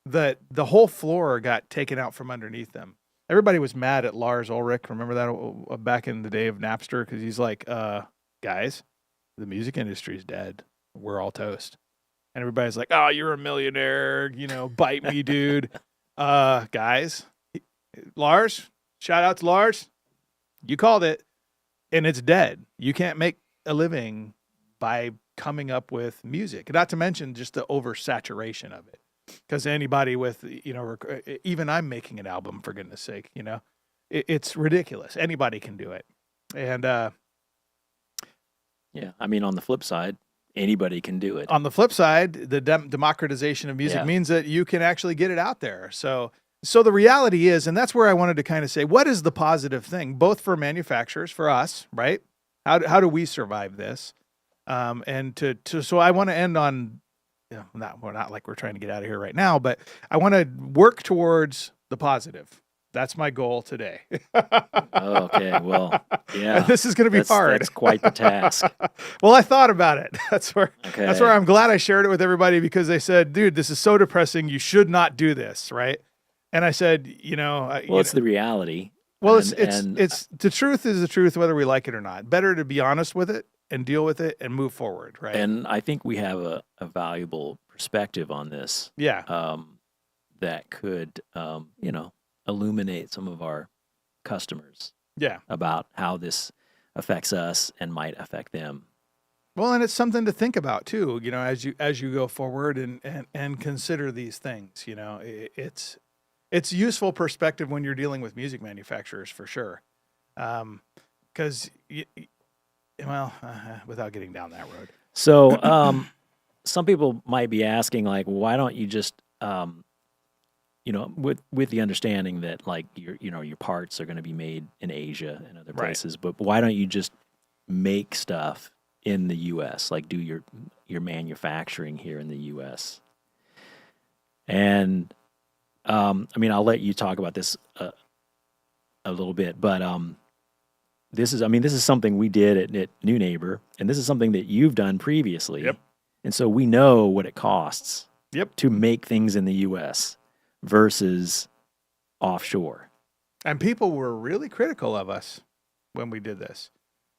That the whole floor got taken out from underneath them. Everybody was mad at Lars Ulrich. Remember that back in the day of Napster? Because he's like, guys, the music industry is dead. We're all toast. And everybody's like, oh, you're a millionaire. Bite me, dude. Guys, Lars, shout out to Lars. You called it. And it's dead. You can't make a living by coming up with music, not to mention just the oversaturation of it. Because anybody with, even I'm making an album, for goodness sake, it's ridiculous. Anybody can do it. And yeah, I mean, on the flip side, anybody can do it. On the flip side, the democratization of music means that you can actually get it out there. So the reality is, and that's where I wanted to kind of say, what is the positive thing, both for manufacturers, for us, right? How do we survive this? And so I want to end on, we're not like we're trying to get out of here right now, but I want to work towards the positive. That's my goal today. Okay. Well, yeah, this is going to be hard. That's quite the task. Well, I thought about it. That's where I'm glad I shared it with everybody, because they said, dude, this is so depressing. You should not do this. Right. And I said, well, it's the reality. Well, it's the truth is the truth, whether we like it or not. Better to be honest with it and deal with it and move forward, right? And I think we have a valuable perspective on this. Yeah. That could, illuminate some of our customers. Yeah. About how this affects us and might affect them. Well, and it's something to think about too, as you go forward and consider these things. It's useful perspective when you're dealing with music manufacturers, for sure. Because without getting down that road. So, some people might be asking, like, why don't you just, with the understanding that like your parts are going to be made in Asia and other Right. places, but why don't you just make stuff in the U.S., like do your manufacturing here in the U.S.? And I mean, I'll let you talk about this a little bit, but this is something we did at New Neighbor, and this is something that you've done previously. Yep. And so we know what it costs Yep. to make things in the U.S. versus offshore. And people were really critical of us when we did this.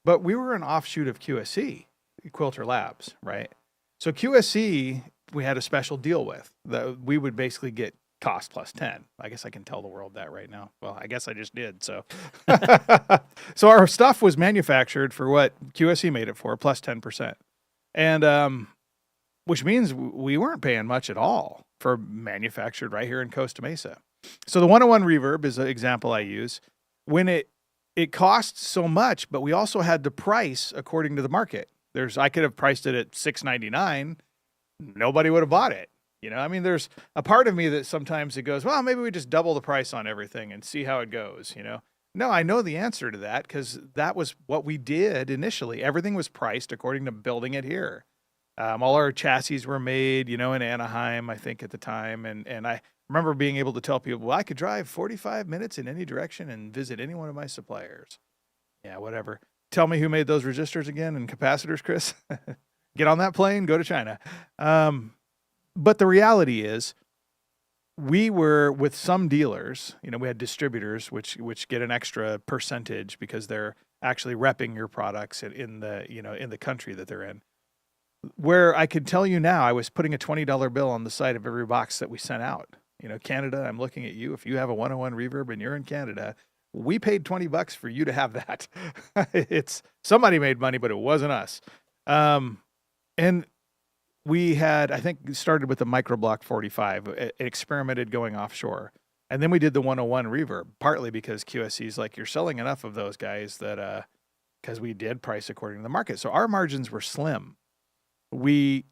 But we were an offshoot of QSC, Quilter Labs, right? So QSC, we had a special deal with that we would basically get cost plus 10. I guess I can tell the world that right now. Well, I guess I just did. So, so our stuff was manufactured for what QSC made it for, plus 10%. And, which means we weren't paying much at all for manufactured right here in Costa Mesa. So the 101 reverb is an example I use. When it costs so much, but we also had to price according to the market. I could have priced it at $6.99. Nobody would have bought it. I mean, there's a part of me that sometimes it goes, well, maybe we just double the price on everything and see how it goes. No, I know the answer to that because that was what we did initially. Everything was priced according to building it here. All our chassis were made, in Anaheim, I think at the time. And I remember being able to tell people, well, I could drive 45 minutes in any direction and visit any one of my suppliers. Yeah, whatever. Tell me who made those resistors again and capacitors, Chris. Get on that plane, go to China. But the reality is we were with some dealers, we had distributors, which get an extra percentage because they're actually repping your products in the country that they're in. Where I could tell you now, I was putting a $20 bill on the side of every box that we sent out. Canada, I'm looking at you. If you have a 101 reverb and you're in Canada, we paid $20 for you to have that. It's somebody made money, but it wasn't us. And we had, I think, started with the Microblock 45, experimented going offshore. And then we did the 101 reverb, partly because QSC's like, you're selling enough of those guys that, because we did price according to the market. So our margins were slim. We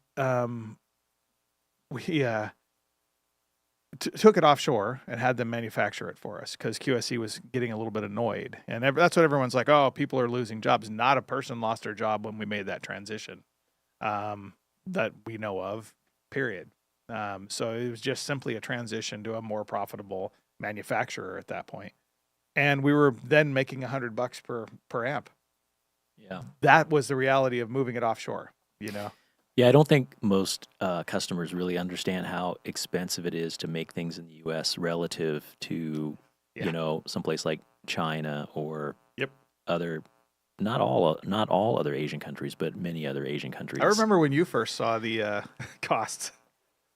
took it offshore and had them manufacture it for us because QSC was getting a little bit annoyed. And that's what everyone's like, oh, people are losing jobs. Not a person lost their job when we made that transition that we know of, period. So it was just simply a transition to a more profitable manufacturer at that point. And we were then making $100 per amp. Yeah. That was the reality of moving it offshore, Yeah, I don't think most customers really understand how expensive it is to make things in the U.S. relative to, someplace like China or other, not all other Asian countries, but many other Asian countries. I remember when you first saw the costs.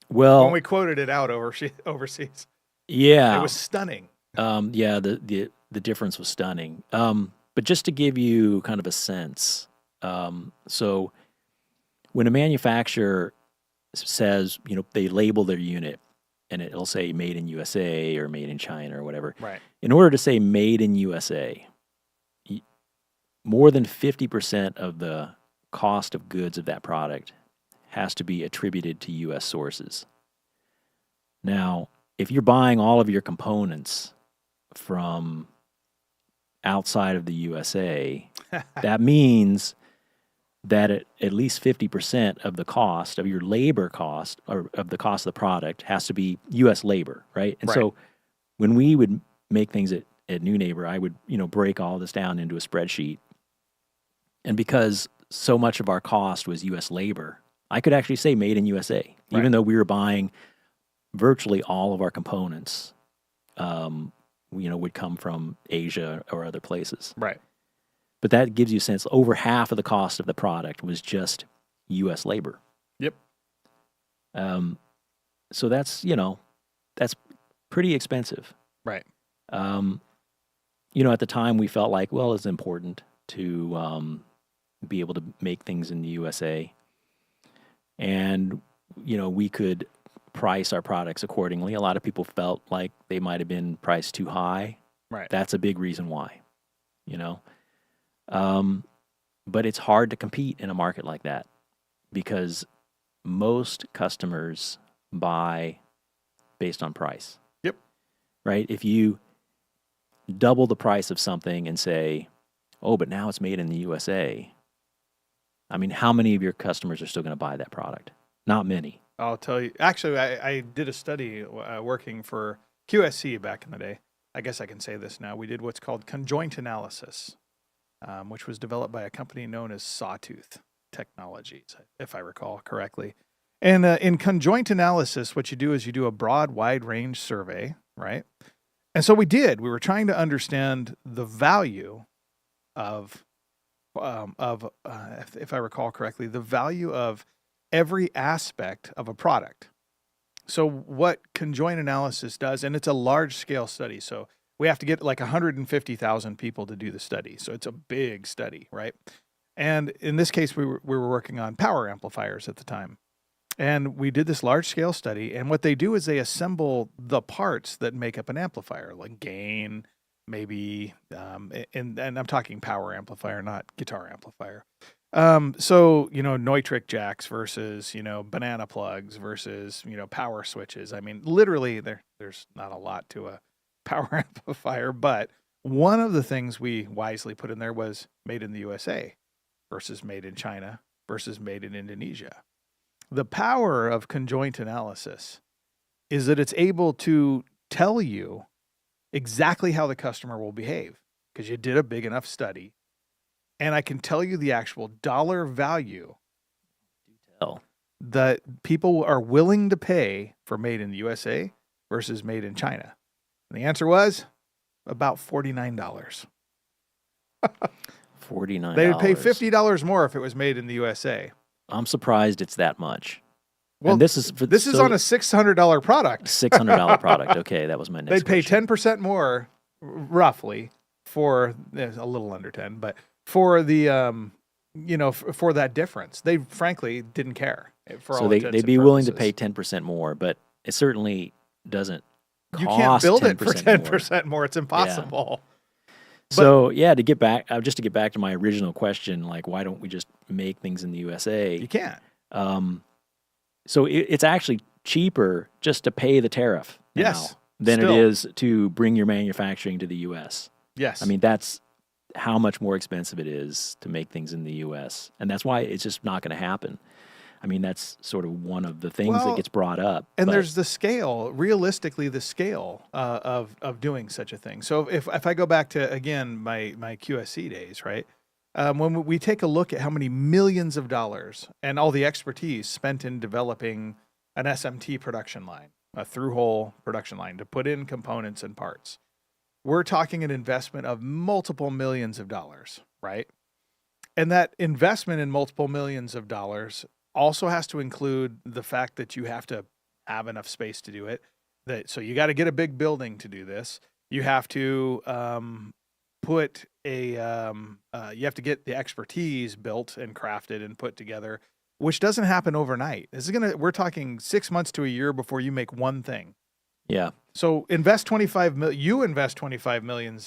Well, when we quoted it out overseas. Yeah, it was stunning. Yeah, the difference was stunning. But just to give you kind of a sense, so when a manufacturer says, they label their unit and it'll say made in USA or made in China or whatever. Right. In order to say made in USA, more than 50% of the cost of goods of that product has to be attributed to U.S. sources. Now, if you're buying all of your components from outside of the USA, that means that at least 50% of the cost of your labor cost or of the cost of the product has to be U.S. labor, right? And so when we would make things at New Neighbor, I would, break all this down into a spreadsheet. And because so much of our cost was U.S. labor, I could actually say made in USA, even though we were buying virtually all of our components, would come from Asia or other places. Right. But that gives you a sense, over half of the cost of the product was just U.S. labor. Yep. So that's pretty expensive. Right. At the time we felt like, well, it's important to be able to make things in the USA. And, we could price our products accordingly. A lot of people felt like they might have been priced too high. Right. That's a big reason why, But it's hard to compete in a market like that because most customers buy based on price. Yep. right? If you double the price of something and say, oh, but now it's made in the USA, I mean, how many of your customers are still going to buy that product? Not many. I'll tell you. Actually, I did a study working for QSC back in the day. I guess I can say this now. We did what's called conjoint analysis, which was developed by a company known as Sawtooth Technologies, if I recall correctly. And in conjoint analysis, what you do is you do a broad, wide range survey, right? And so we did. We were trying to understand the value of if I recall correctly, the value of every aspect of a product. So what conjoint analysis does, and it's a large scale study. So we have to get like 150,000 people to do the study. So it's a big study, right? And in this case, we were working on power amplifiers at the time. And we did this large scale study. And what they do is they assemble the parts that make up an amplifier, like gain, maybe, and I'm talking power amplifier, not guitar amplifier. So, Neutrik jacks versus, banana plugs versus, power switches. I mean, literally there's not a lot to a power amplifier, but one of the things we wisely put in there was made in the USA versus made in China versus made in Indonesia. The power of conjoint analysis is that it's able to tell you exactly how the customer will behave because you did a big enough study. And I can tell you the actual dollar value that people are willing to pay for made in the USA versus made in China. And the answer was about $49. $49. They would pay $50 more if it was made in the USA. I'm surprised it's that much. Well, and this is on a $600 product. $600 product. Okay, that was my next They'd pay question. 10% more, roughly, for a little under 10, but for the for that difference. They frankly didn't care. So they'd be willing to pay 10% more, but it certainly doesn't cost 10% more. You can't build it for 10% more. It's impossible. Yeah. So to get back to my original question, like why don't we just make things in the USA? You can't. So it's actually cheaper just to pay the tariff now than it is to bring your manufacturing to the U.S. Yes. I mean, that's how much more expensive it is to make things in the U.S. And that's why it's just not going to happen. I mean, that's sort of one of the things that gets brought up. And there's the scale, realistically, the scale of doing such a thing. So if I go back to, again, my QSC days, right? When we take a look at how many millions of dollars and all the expertise spent in developing an SMT production line, a through-hole production line to put in components and parts, we're talking an investment of multiple millions of dollars, right? And that investment in multiple millions of dollars also has to include the fact that you have to have enough space to do it. So you got to get a big building to do this. You have to you have to get the expertise built and crafted and put together, which doesn't happen overnight. We're talking 6 months to a year before you make one thing. Yeah. So invest $25 million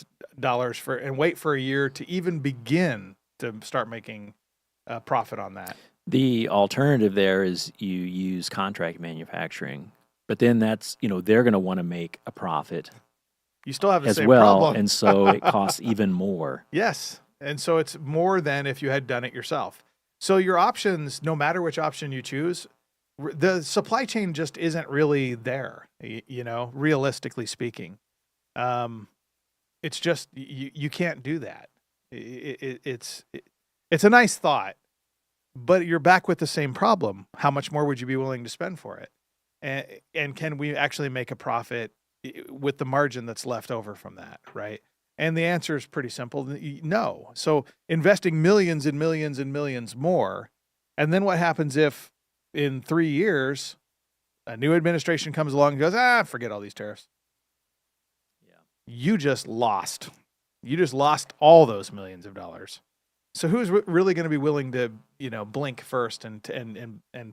and wait for a year to even begin to start making a profit on that. The alternative there is you use contract manufacturing, but then that's, they're going to want to make a profit. You still have the as same well, problem. And so it costs even more. Yes. And so it's more than if you had done it yourself. So your options, no matter which option you choose, the supply chain just isn't really there, realistically speaking. It's just, you can't do that. It's a nice thought, but you're back with the same problem. How much more would you be willing to spend for it? And can we actually make a profit with the margin that's left over from that, right? And the answer is pretty simple. No. So investing millions and millions and millions more, and then what happens if in 3 years a new administration comes along and goes, forget all these tariffs. Yeah. You just lost all those millions of dollars. So who's really going to be willing to, blink first and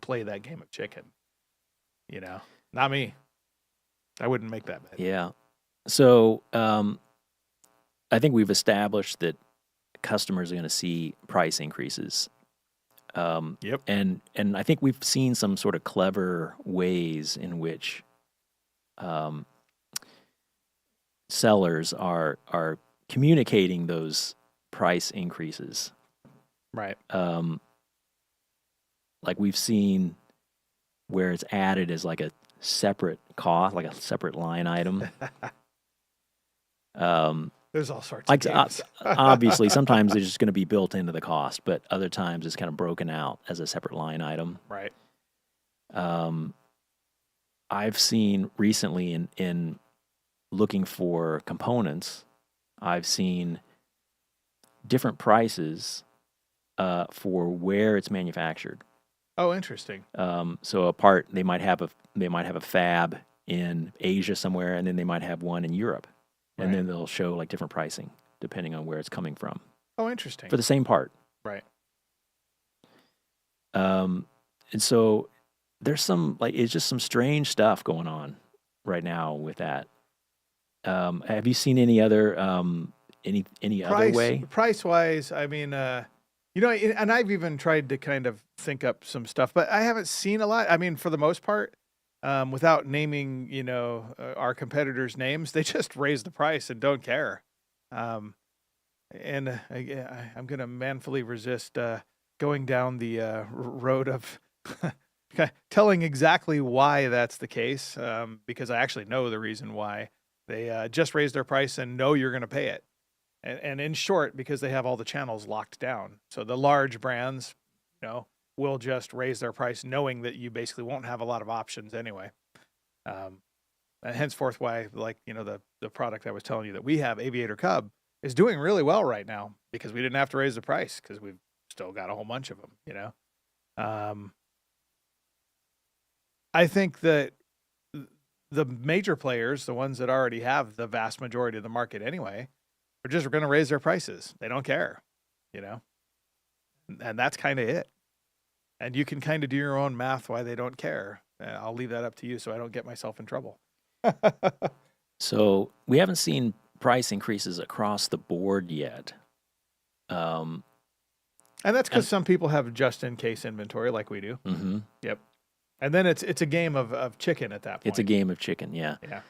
play that game of chicken? Not me. I wouldn't make that bet. Yeah. So I think we've established that customers are going to see price increases. Yep. And I think we've seen some sort of clever ways in which sellers are communicating those price increases. Right. Like we've seen where it's added as like a separate cost, like a separate line item. There's all sorts Like of games. obviously, sometimes it's just going to be built into the cost, but other times it's kind of broken out as a separate line item. Right. I've seen recently in looking for components, I've seen different prices for where it's manufactured. Oh, interesting. So a part they might have a fab in Asia somewhere, and then they might have one in Europe, and Right. then they'll show like different pricing depending on where it's coming from Oh, interesting. for the same part. Right. And so there's it's just some strange stuff going on right now with that. Have you seen any other other way? Price wise, I mean, and I've even tried to kind of think up some stuff, but I haven't seen a lot. I mean, for the most part, without naming, our competitors' names, they just raise the price and don't care. I'm going to manfully resist going down the road of telling exactly why that's the case, because I actually know the reason why. They just raised their price and know you're going to pay it. And in short, because they have all the channels locked down. So the large brands, will just raise their price knowing that you basically won't have a lot of options anyway. And henceforth why, the product I was telling you that we have, Aviator Cub, is doing really well right now because we didn't have to raise the price because we've still got a whole bunch of them, I think that the major players, the ones that already have the vast majority of the market anyway, are just going to raise their prices. They don't care, and that's kind of it. And you can kind of do your own math why they don't care. I'll leave that up to you so I don't get myself in trouble. So we haven't seen price increases across the board yet. And that's because some people have just-in-case inventory like we do. Mm-hmm. Yep. And then it's a game of chicken at that point. It's a game of chicken, yeah. Yeah.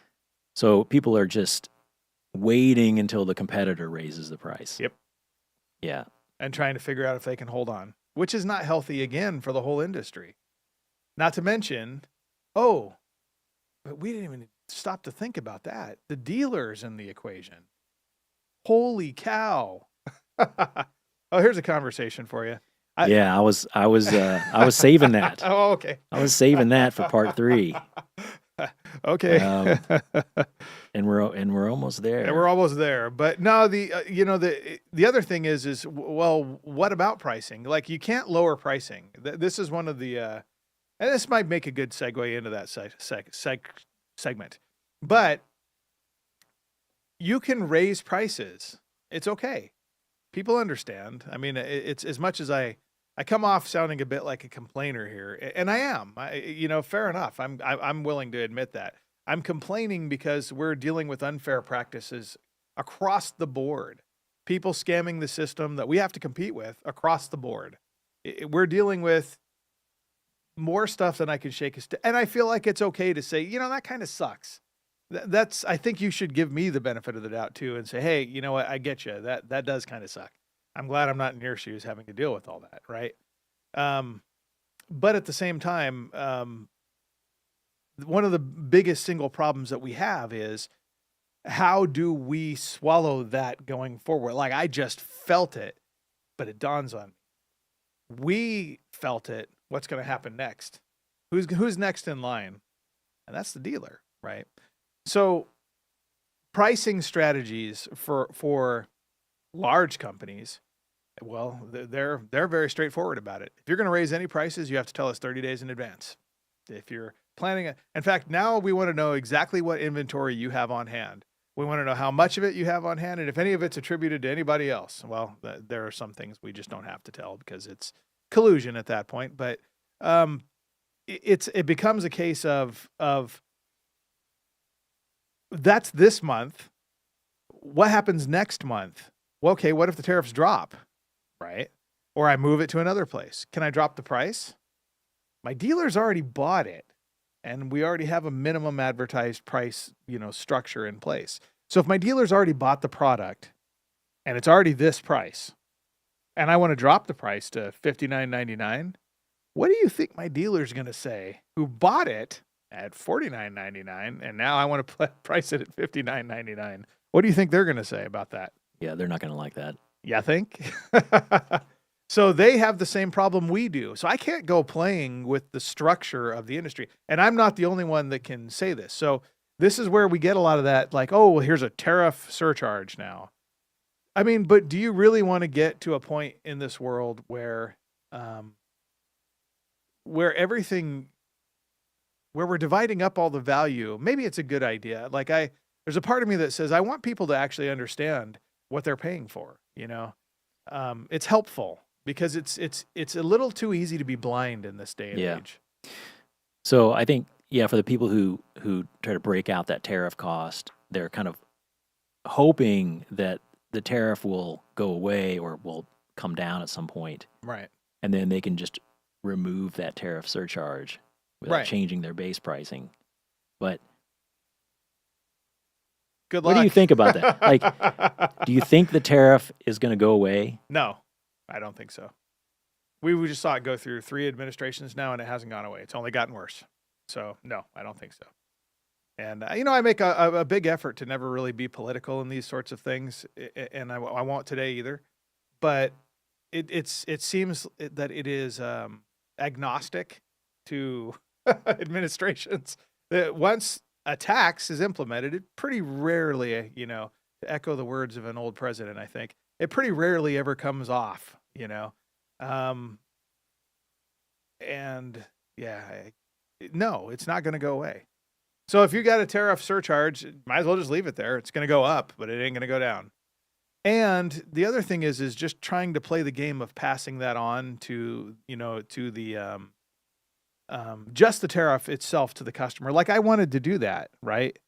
So people are just waiting until the competitor raises the price. Yep. Yeah. And trying to figure out if they can hold on, which is not healthy, again, for the whole industry. Not to mention, but we didn't even stop to think about that. The dealers in the equation. Holy cow. Oh, here's a conversation for you. I was saving that. Oh, okay. I was saving that for part 3. Okay. And we're almost there. And we're almost there. But no, the other thing is well, what about pricing? Like, you can't lower pricing. This is one of the and this might make a good segue into that segment. But you can raise prices. It's okay. People understand. I mean, it's as much as I come off sounding a bit like a complainer here, and I am. Fair enough. I'm willing to admit that. I'm complaining because we're dealing with unfair practices across the board. People scamming the system that we have to compete with across the board. We're dealing with more stuff than I can shake a stick. And I feel like it's okay to say, that kind of sucks. I think you should give me the benefit of the doubt too and say, hey, you know what? I get you. That does kind of suck. I'm glad I'm not in your shoes having to deal with all that. Right. But at the same time, one of the biggest single problems that we have is, how do we swallow that going forward? Like, I just felt it, but it dawns on me. We felt it. What's going to happen next? Who's next in line? And that's the dealer, right? So pricing strategies for large companies, well, they're very straightforward about it. If you're going to raise any prices, you have to tell us 30 days in advance. If you're planning in fact, now we want to know exactly what inventory you have on hand. We want to know how much of it you have on hand, and if any of it's attributed to anybody else. Well, there are some things we just don't have to tell because it's collusion at that point. But it becomes a case of that's this month. What happens next month? Well, okay, what if the tariffs drop, right? Or I move it to another place. Can I drop the price? My dealer's already bought it, and we already have a minimum advertised price, structure in place. So if my dealer's already bought the product and it's already this price, and I want to drop the price to $59.99, what do you think my dealer's going to say who bought it at $49.99 and now I want to price it at $59.99? What do you think they're going to say about that? Yeah, they're not going to like that. You think? So they have the same problem we do. So I can't go playing with the structure of the industry. And I'm not the only one that can say this. So this is where we get a lot of that, like, oh, well, here's a tariff surcharge now. I mean, but do you really want to get to a point in this world where everything, where we're dividing up all the value? Maybe it's a good idea. Like there's a part of me that says, I want people to actually understand what they're paying for, you know? It's helpful because it's a little too easy to be blind in this day and age. So I think, for the people who try to break out that tariff cost, they're kind of hoping that the tariff will go away or will come down at some point. Right. And then they can just remove that tariff surcharge without changing their base pricing. But good luck. What do you think about that? Like, do you think the tariff is going to go away? No, I don't think so. We just saw it go through 3 administrations now, and it hasn't gone away. It's only gotten worse. So, no, I don't think so. And, I make a big effort to never really be political in these sorts of things, and I won't today either. But it seems that it is agnostic to administrations. That once a tax is implemented, it pretty rarely, to echo the words of an old president, I think, it pretty rarely ever comes off, no, it's not going to go away. So if you got a tariff surcharge, might as well just leave it there. It's going to go up, but it ain't going to go down. And the other thing is just trying to play the game of passing that on to, to the, just the tariff itself to the customer. Like I wanted to do that, right?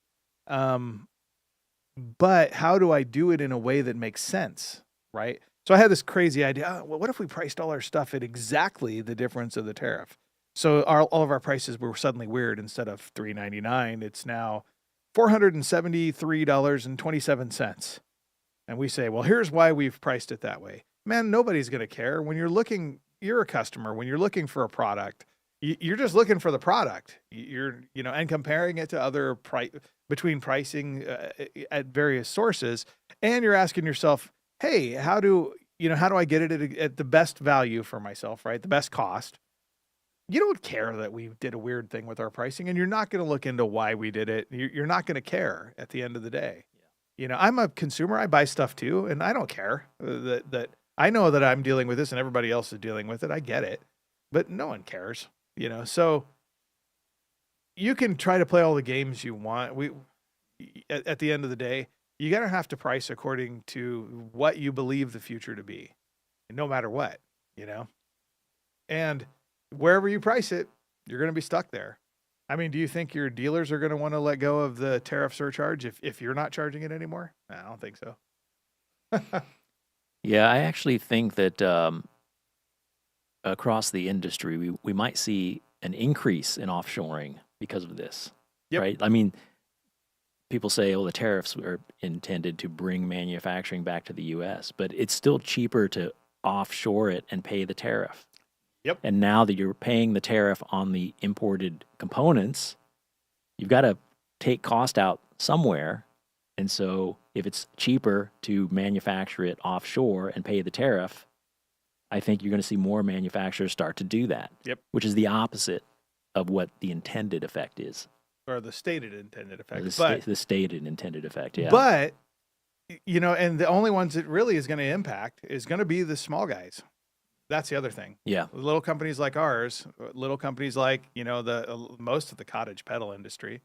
But how do I do it in a way that makes sense, right? So I had this crazy idea. Well, what if we priced all our stuff at exactly the difference of the tariff? So all of our prices were suddenly weird. Instead of $3.99, it's now $473.27. And we say, well, here's why we've priced it that way. Man, nobody's going to care. When you're a customer, when you're looking for a product, you're just looking for the product. And comparing it to other between pricing at various sources. And you're asking yourself, hey, how do I get it at the best value for myself, right? The best cost. You don't care that we did a weird thing with our pricing, and you're not going to look into why we did it. You're not going to care at the end of the day. Yeah. I'm a consumer. I buy stuff too, and I don't care that I know that I'm dealing with this and everybody else is dealing with it. I get it, but no one cares, so you can try to play all the games you want. At the end of the day, you got to have to price according to what you believe the future to be, no matter what, and wherever you price it, you're going to be stuck there. I mean, do you think your dealers are going to want to let go of the tariff surcharge if you're not charging it anymore? I don't think so. Yeah, I actually think that across the industry, we might see an increase in offshoring because of this, right? I mean, people say, the tariffs are intended to bring manufacturing back to the U.S., but it's still cheaper to offshore it and pay the tariff. Yep. And now that you're paying the tariff on the imported components, you've got to take cost out somewhere. And so if it's cheaper to manufacture it offshore and pay the tariff, I think you're going to see more manufacturers start to do that. Yep. Which is the opposite of what the intended effect is. Or the stated intended effect. The stated intended effect, yeah. But, and the only ones it really is going to impact is going to be the small guys. That's the other thing. Yeah. Little companies like ours, little companies like, most of the cottage pedal industry,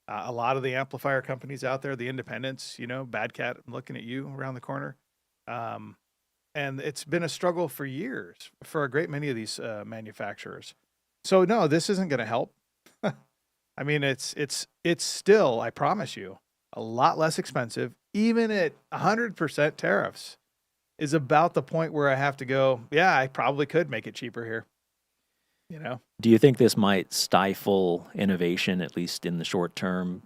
a lot of the amplifier companies out there, the independents, Bad Cat, I'm looking at you around the corner. And it's been a struggle for years for a great many of these manufacturers. So no, this isn't going to help. I mean, it's still, I promise you, a lot less expensive, even at 100% tariffs. Is about the point where I have to go, I probably could make it cheaper here. Do you think this might stifle innovation, at least in the short term?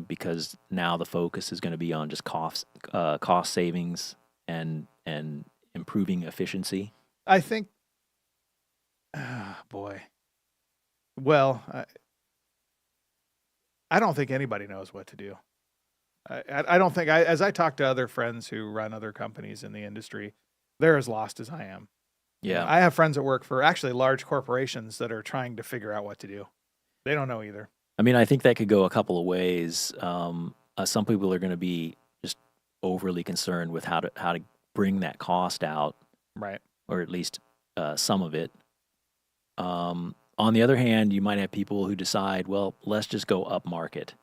because now the focus is going to be on just cost savings and improving efficiency? I think, boy. Well, I don't think anybody knows what to do. I don't think, as I talk to other friends who run other companies in the industry, they're as lost as I am. Yeah. I have friends that work for actually large corporations that are trying to figure out what to do. They don't know either. I mean, I think that could go a couple of ways. Some people are going to be just overly concerned with how to bring that cost out, Right. or at least some of it. On the other hand, you might have people who decide, well, let's just go up market,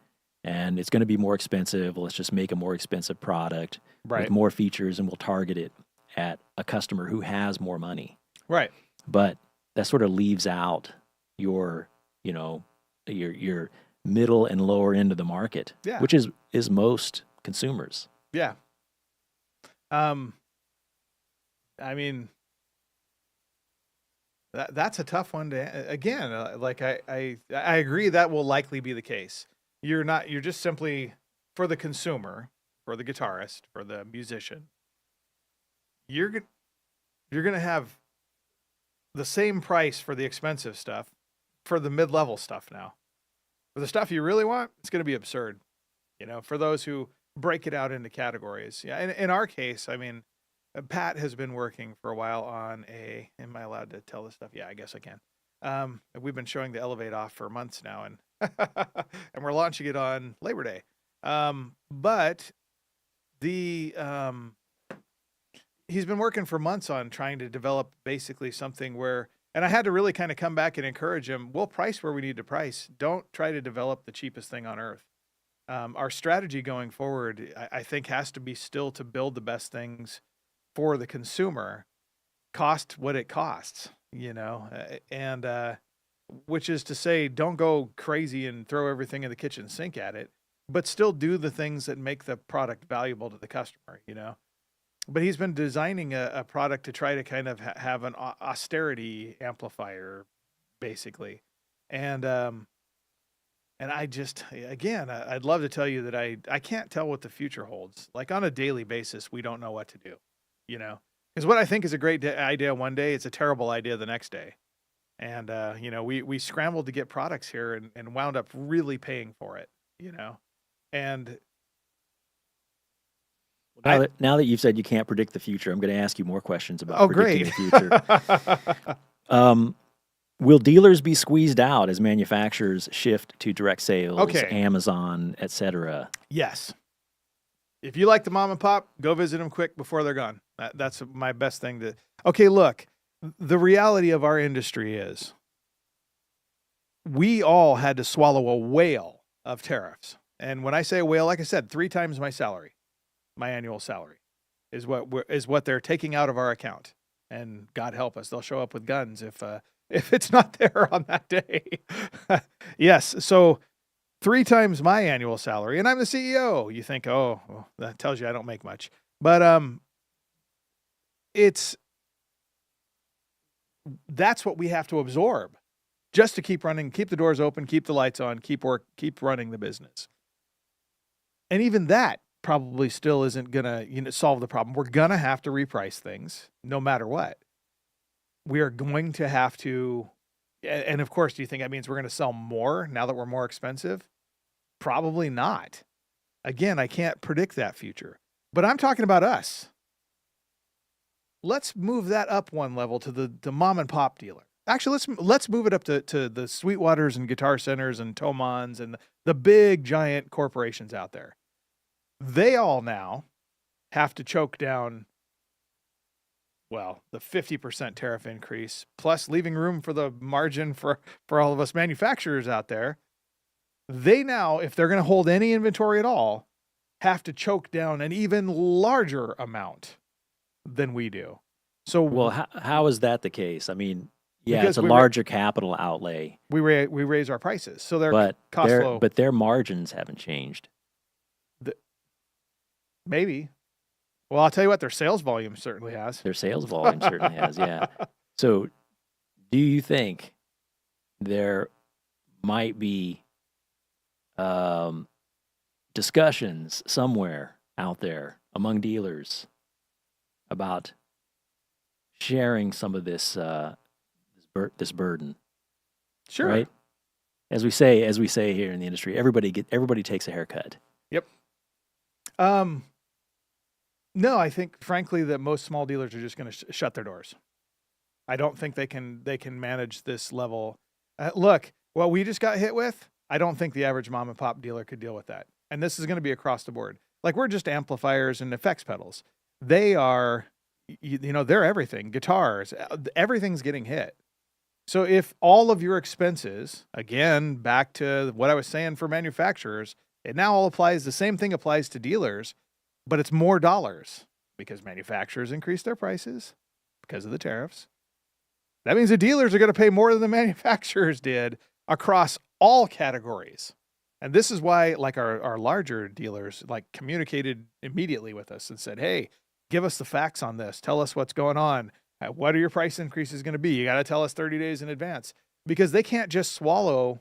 and it's going to be more expensive. Let's just make a more expensive product Right. with more features, and we'll target it at a customer who has more money. Right. But that sort of leaves out your, your middle and lower end of the market, Yeah. which is most consumers. Yeah. I mean, that's a tough one to, again, like I agree that will likely be the case. You're just simply, for the consumer, for the guitarist, for the musician, you're going to have the same price for the expensive stuff for the mid-level stuff now. For the stuff you really want, it's going to be absurd. For those who break it out into categories. Yeah, in our case, I mean, Pat has been working for a while on am I allowed to tell this stuff? Yeah, I guess I can. We've been showing the Elevate off for months now, and and we're launching it on Labor Day. But he's been working for months on trying to develop basically something where, and I had to really kind of come back and encourage him, we'll price where we need to price. Don't try to develop the cheapest thing on earth. Our strategy going forward, I think, has to be still to build the best things for the consumer, cost what it costs, and which is to say, don't go crazy and throw everything in the kitchen sink at it, but still do the things that make the product valuable to the customer, But he's been designing a product to try to kind of have an austerity amplifier, basically. And I just, again, I'd love to tell you that I can't tell what the future holds. Like, on a daily basis, we don't know what to do, Because what I think is a great idea one day, it's a terrible idea the next day. And, we scrambled to get products here and wound up really paying for it, And Now that you've said you can't predict the future, I'm going to ask you more questions about predicting the future. Will dealers be squeezed out as manufacturers shift to direct sales, Okay. Amazon, etc.? Yes. If you like the mom and pop, go visit them quick before they're gone. That's my best thing to. Okay, look, the reality of our industry is we all had to swallow a whale of tariffs. And when I say a whale, like I said, 3 times my salary, my annual salary, is what they're taking out of our account. And God help us, they'll show up with guns if it's not there on that day. Yes, so 3 times my annual salary, and I'm the CEO. You think, oh, well, that tells you I don't make much. But that's what we have to absorb just to keep running, keep the doors open, keep the lights on, keep running the business. And even that probably still isn't gonna solve the problem. We're gonna have to reprice things no matter what. We are going to have to, and of course, do you think that means we're going to sell more now that we're more expensive? Probably not. Again, I can't predict that future, but I'm talking about us. Let's move that up one level to the mom and pop dealer. Actually, let's move it up to the Sweetwaters and Guitar Centers and Tomans and the big giant corporations out there. They all now have to choke down, well, the 50% tariff increase, plus leaving room for the margin for all of us manufacturers out there. They now, if they're going to hold any inventory at all, have to choke down an even larger amount than we do. So, well, how is that the case? I mean, yeah, because it's a larger capital outlay. We raise our prices, so they're cost low. But their margins haven't changed. Maybe. Well, I'll tell you what, their sales volume certainly has. Their sales volume certainly has, yeah. So, do you think there might be discussions somewhere out there among dealers about sharing some of this burden, Sure. right? As we say here in the industry, everybody takes a haircut. Yep. No, I think frankly that most small dealers are just going to shut their doors. I don't think they can manage this level. Look, what we just got hit with, I don't think the average mom and pop dealer could deal with that. And this is going to be across the board. Like, we're just amplifiers and effects pedals. They are, they're everything. Guitars, everything's getting hit. So if all of your expenses, again, back to what I was saying for manufacturers, it now all applies, the same thing applies to dealers, but it's more dollars because manufacturers increase their prices because of the tariffs. That means the dealers are going to pay more than the manufacturers did across all categories. And this is why, like, our larger dealers, like, communicated immediately with us and said, hey, give us the facts on this. Tell us what's going on. What are your price increases going to be? You got to tell us 30 days in advance, because they can't just swallow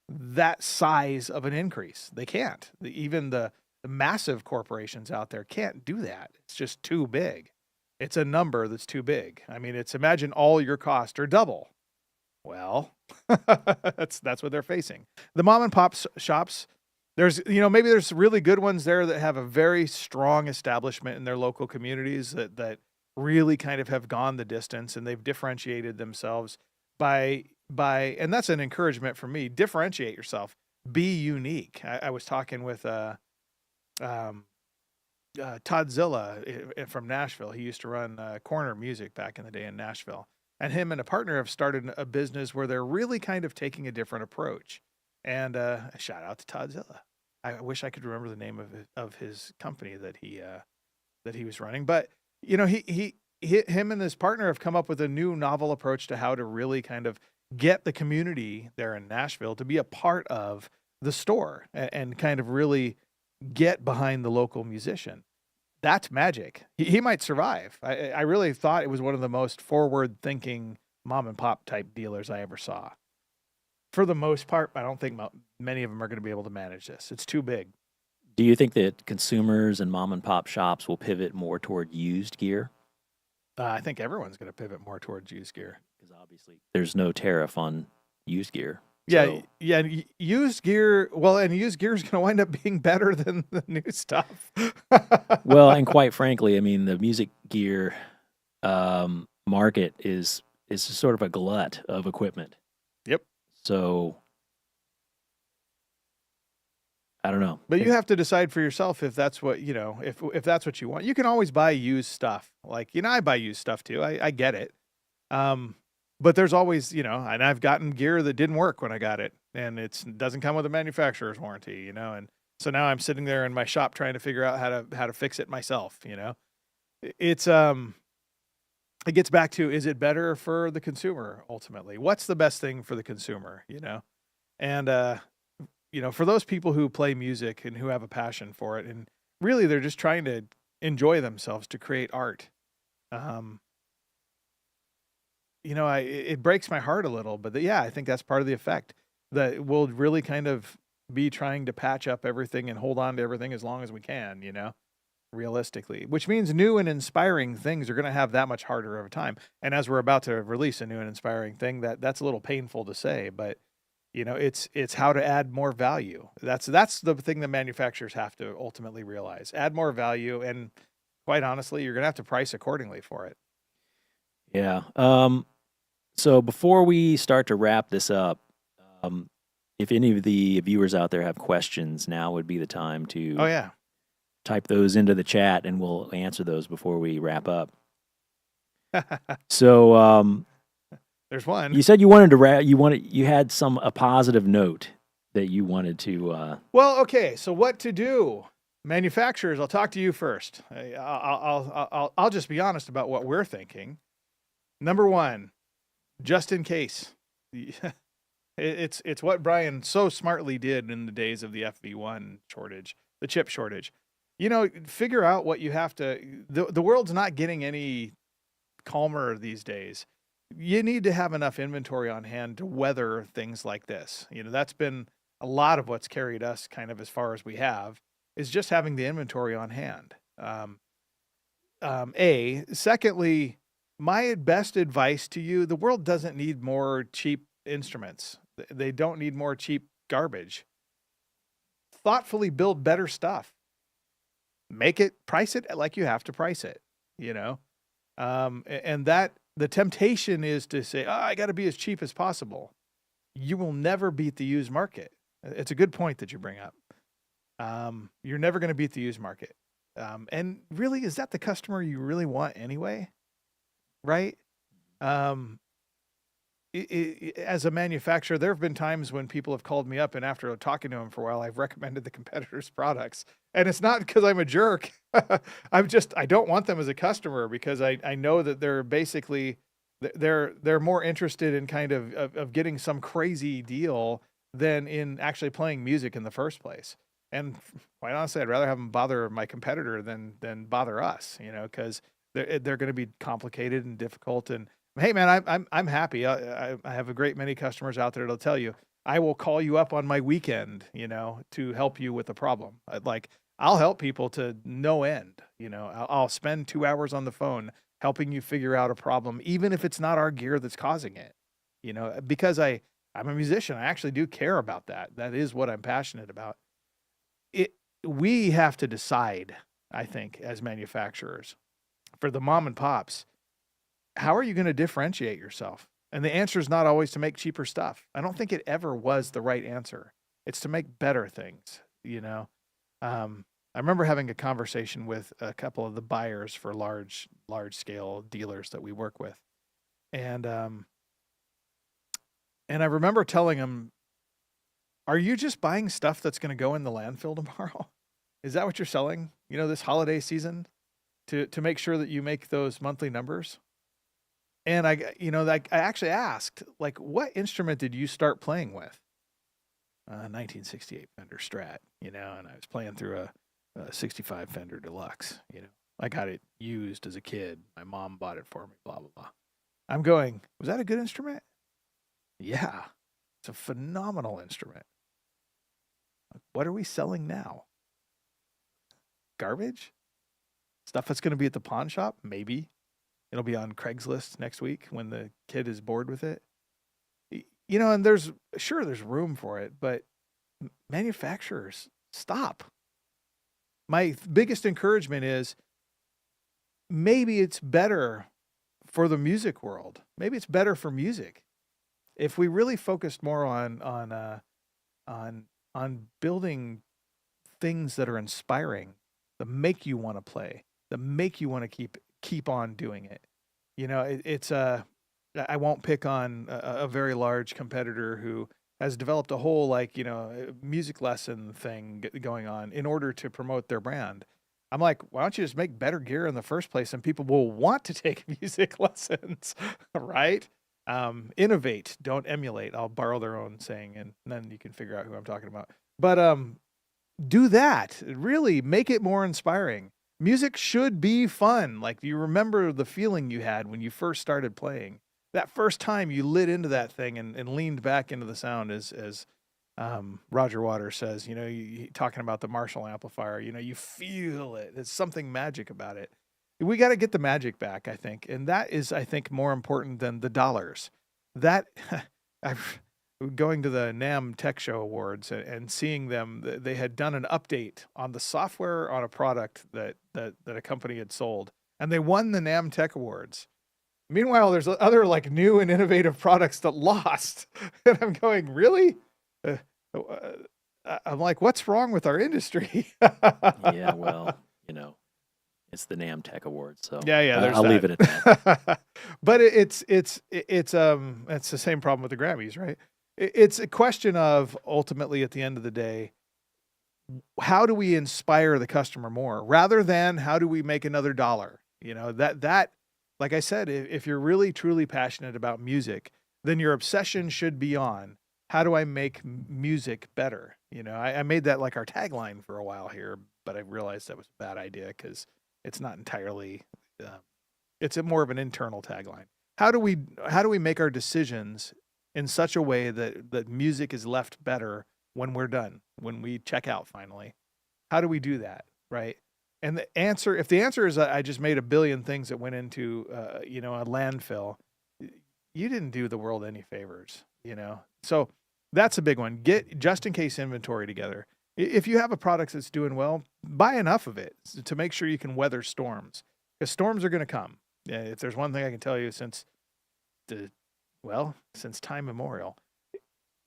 that size of an increase. They can't. Even the massive corporations out there can't do that. It's just too big. It's a number that's too big. I mean, imagine all your costs are double. Well, that's what they're facing. The mom and pop shops, maybe there's really good ones there that have a very strong establishment in their local communities that really kind of have gone the distance, and they've differentiated themselves by, and that's an encouragement for me. Differentiate yourself, be unique. I was talking with, Todd Zilla from Nashville. He used to run Corner Music back in the day in Nashville. And him and a partner have started a business where they're really kind of taking a different approach. And a shout out to Todd Zilla. I wish I could remember the name of his company that he was running. But him and his partner have come up with a new novel approach to how to really kind of get the community there in Nashville to be a part of the store and kind of really get behind the local musician. That's magic. He might survive. I really thought it was one of the most forward-thinking mom and pop type dealers I ever saw. For the most part, I don't think many of them are going to be able to manage this. It's too big. Do you think that consumers and mom and pop shops will pivot more toward used gear? I think everyone's going to pivot more towards used gear. Because obviously there's no tariff on used gear. Yeah, So, yeah. Used gear, well, and used gear is going to wind up being better than the new stuff. well, and quite frankly, I mean, the music gear market is sort of a glut of equipment. Yep. So I don't know. But you have to decide for yourself if that's what, if that's what you want. You can always buy used stuff. Like, I buy used stuff too. I get it. But there's always, and I've gotten gear that didn't work when I got it, and it doesn't come with a manufacturer's warranty, and so now I'm sitting there in my shop trying to figure out how to fix it myself. It's it gets back to, is it better for the consumer ultimately? What's the best thing for the consumer? And for those people who play music and who have a passion for it, and really they're just trying to enjoy themselves, to create art. It breaks my heart a little, but I think that's part of the effect, that we'll really kind of be trying to patch up everything and hold on to everything as long as we can, realistically, which means new and inspiring things are going to have that much harder of a time. And as we're about to release a new and inspiring thing, that's a little painful to say, but it's how to add more value. That's the thing that manufacturers have to ultimately realize. Add more value, and quite honestly, you're going to have to price accordingly for it. Yeah. So before we start to wrap this up, if any of the viewers out there have questions, now would be the time to type those into the chat, and we'll answer those before we wrap up. So there's one. You said you wanted to you had a positive note that you wanted to. Well, okay. So what to do? Manufacturers, I'll talk to you first. I'll just be honest about what we're thinking. Number one, just in case. It's what Brian so smartly did in the days of the FV1 shortage, the chip shortage. Figure out what you have to. The world's not getting any calmer these days. You need to have enough inventory on hand to weather things like this. That's been a lot of what's carried us kind of as far as we have is just having the inventory on hand. Secondly, my best advice to you, the world doesn't need more cheap instruments. They don't need more cheap garbage. Thoughtfully build better stuff. Price it like you have to price it, you know? And that the temptation is to say, oh, I got to be as cheap as possible. You will never beat the used market. It's a good point that you bring up. You're never going to beat the used market. And really, is that the customer you really want anyway? Right? As a manufacturer, there have been times when people have called me up, and after talking to them for a while, I've recommended the competitors' products. And it's not because I'm a jerk. I don't want them as a customer, because I know that they're basically, they're more interested in kind of getting some crazy deal than in actually playing music in the first place. And quite honestly, I'd rather have them bother my competitor than bother us, because they're going to be complicated and difficult. And hey, man, I'm happy. I have a great many customers out there that'll tell you, I will call you up on my weekend, to help you with the problem. I'll help people to no end. I'll spend 2 hours on the phone helping you figure out a problem, even if it's not our gear that's causing it. Because I'm a musician. I actually do care about that. That is what I'm passionate about. We have to decide, I think, as manufacturers, for the mom and pops, how are you going to differentiate yourself? And the answer is not always to make cheaper stuff. I don't think it ever was the right answer. It's to make better things, I remember having a conversation with a couple of the buyers for large scale dealers that we work with. And I remember telling them, are you just buying stuff that's going to go in the landfill tomorrow? Is that what you're selling, this holiday season to make sure that you make those monthly numbers? And I actually asked, what instrument did you start playing with? 1968 Fender Strat, and I was playing through a 65 Fender Deluxe, I got it used as a kid. My mom bought it for me, blah, blah, blah. I'm going, was that a good instrument? Yeah, it's a phenomenal instrument. What are we selling now? Garbage? Stuff that's going to be at the pawn shop? Maybe. It'll be on Craigslist next week when the kid is bored with it. And there's room for it, but manufacturers, stop. My biggest encouragement is maybe it's better for the music world. Maybe it's better for music if we really focused more on building things that are inspiring, that make you want to play, that make you want to keep on doing it. I won't pick on a very large competitor who has developed a whole music lesson thing going on in order to promote their brand. I'm like, why don't you just make better gear in the first place, and people will want to take music lessons, right? Innovate, don't emulate. I'll borrow their own saying, and then you can figure out who I'm talking about. But do that. Really make it more inspiring. Music should be fun. You remember the feeling you had when you first started playing. That first time you lit into that thing and leaned back into the sound, as Roger Waters says, talking about the Marshall amplifier, you feel it. There's something magic about it. We got to get the magic back, I think. And that is, I think, more important than the dollars. That going to the NAMM Tech Show Awards and seeing them, they had done an update on the software on a product that a company had sold, and they won the NAMM Tech Awards. Meanwhile, there's other new and innovative products that lost. And I'm going, really? I'm like, what's wrong with our industry? Yeah, well, it's the NAMM Tech Awards, so yeah, I'll leave it at that. But it's the same problem with the Grammys, right? It's a question of, ultimately, at the end of the day, how do we inspire the customer more rather than how do we make another dollar? That like I said, if you're really truly passionate about music, then your obsession should be on, how do I make music better? I made that our tagline for a while here, but I realized that was a bad idea because it's not entirely, it's more of an internal tagline. How do we make our decisions in such a way that music is left better when we're done, when we check out finally? How do we do that, right? And the answer, if the answer is I just made a billion things that went into, a landfill, you didn't do the world any favors, So that's a big one. Get just in case inventory together. If you have a product that's doing well, buy enough of it to make sure you can weather storms, because storms are going to come. If there's one thing I can tell you since time immemorial,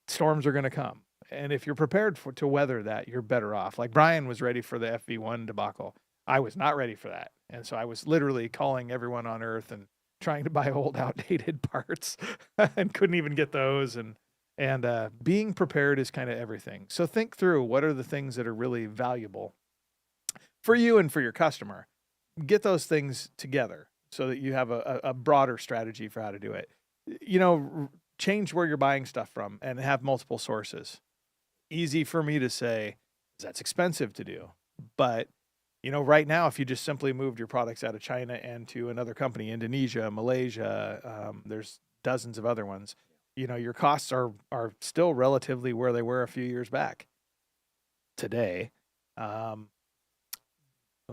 storms are going to come. And if you're prepared to weather that, you're better off. Like Brian was ready for the FV1 debacle. I was not ready for that. And so I was literally calling everyone on earth and trying to buy old, outdated parts and couldn't even get those. And being prepared is kind of everything. So think through, what are the things that are really valuable for you and for your customer. Get those things together so that you have a broader strategy for how to do it. Change where you're buying stuff from and have multiple sources. Easy for me to say, that's expensive to do. But, right now, if you just simply moved your products out of China and to another company, Indonesia, Malaysia, there's dozens of other ones, your costs are still relatively where they were a few years back. Today, who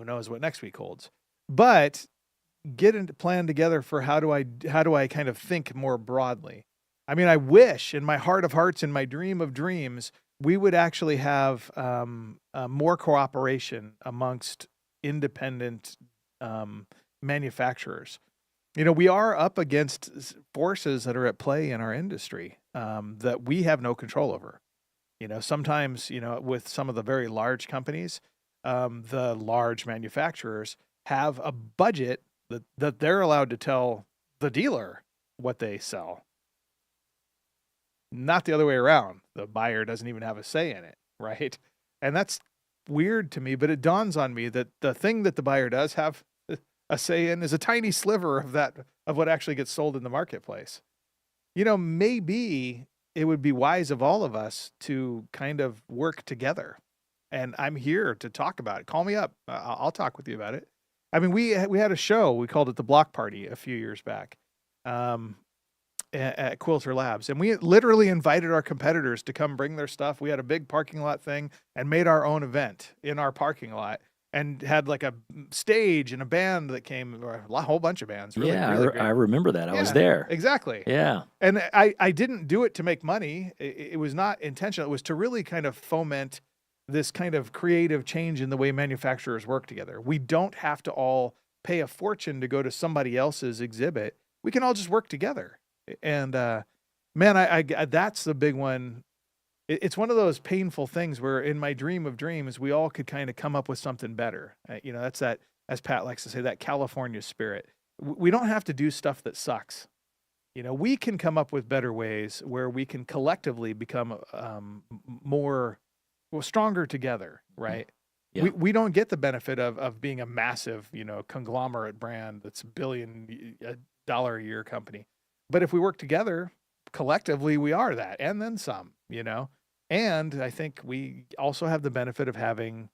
knows what next week holds? But get into plan together for how do I kind of think more broadly. I mean, I wish in my heart of hearts, in my dream of dreams, we would actually have more cooperation amongst independent manufacturers. We are up against forces that are at play in our industry that we have no control over. Sometimes, with some of the very large companies, the large manufacturers have a budget that they're allowed to tell the dealer what they sell. Not the other way around. The buyer doesn't even have a say in it, right? And that's weird to me, but it dawns on me that the thing that the buyer does have a say in is a tiny sliver of what actually gets sold in the marketplace. Maybe it would be wise of all of us to kind of work together. And I'm here to talk about it. Call me up. I'll talk with you about it. I mean, we had a show. We called it the Block Party a few years back. At Quilter Labs, and we literally invited our competitors to come bring their stuff. We had a big parking lot thing and made our own event in our parking lot and had like a stage and a band that came, or a whole bunch of bands. Really, really I remember that. I was there. Exactly. Yeah. And I didn't do it to make money. It was not intentional. It was to really kind of foment this kind of creative change in the way manufacturers work together. We don't have to all pay a fortune to go to somebody else's exhibit. We can all just work together. And man, I that's the big one. It's one of those painful things where in my dream of dreams, we all could kind of come up with something better. That's that, as Pat likes to say, that California spirit. We don't have to do stuff that sucks. We can come up with better ways where we can collectively become stronger together, right? Yeah. We don't get the benefit of being a massive, conglomerate brand that's $1 billion a year company. But if we work together, collectively, we are that, and then some, And I think we also have the benefit of having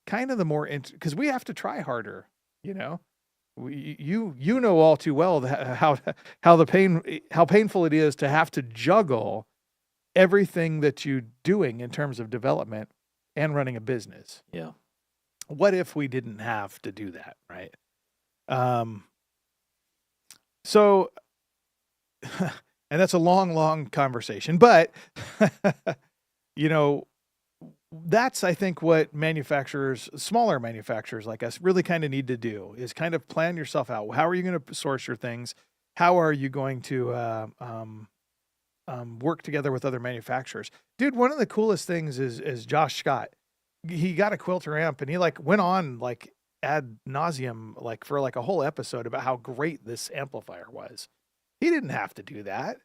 kind of the more, because we have to try harder, You know all too well how painful it is to have to juggle everything that you're doing in terms of development and running a business. Yeah. What if we didn't have to do that, right? So. And that's a long, long conversation, but that's, I think, what smaller manufacturers like us really kind of need to do is kind of plan yourself out. How are you going to source your things? How are you going to work together with other manufacturers? Dude, one of the coolest things is Josh Scott. He got a Quilter amp and he went on ad nauseum, for a whole episode about how great this amplifier was. He didn't have to do that.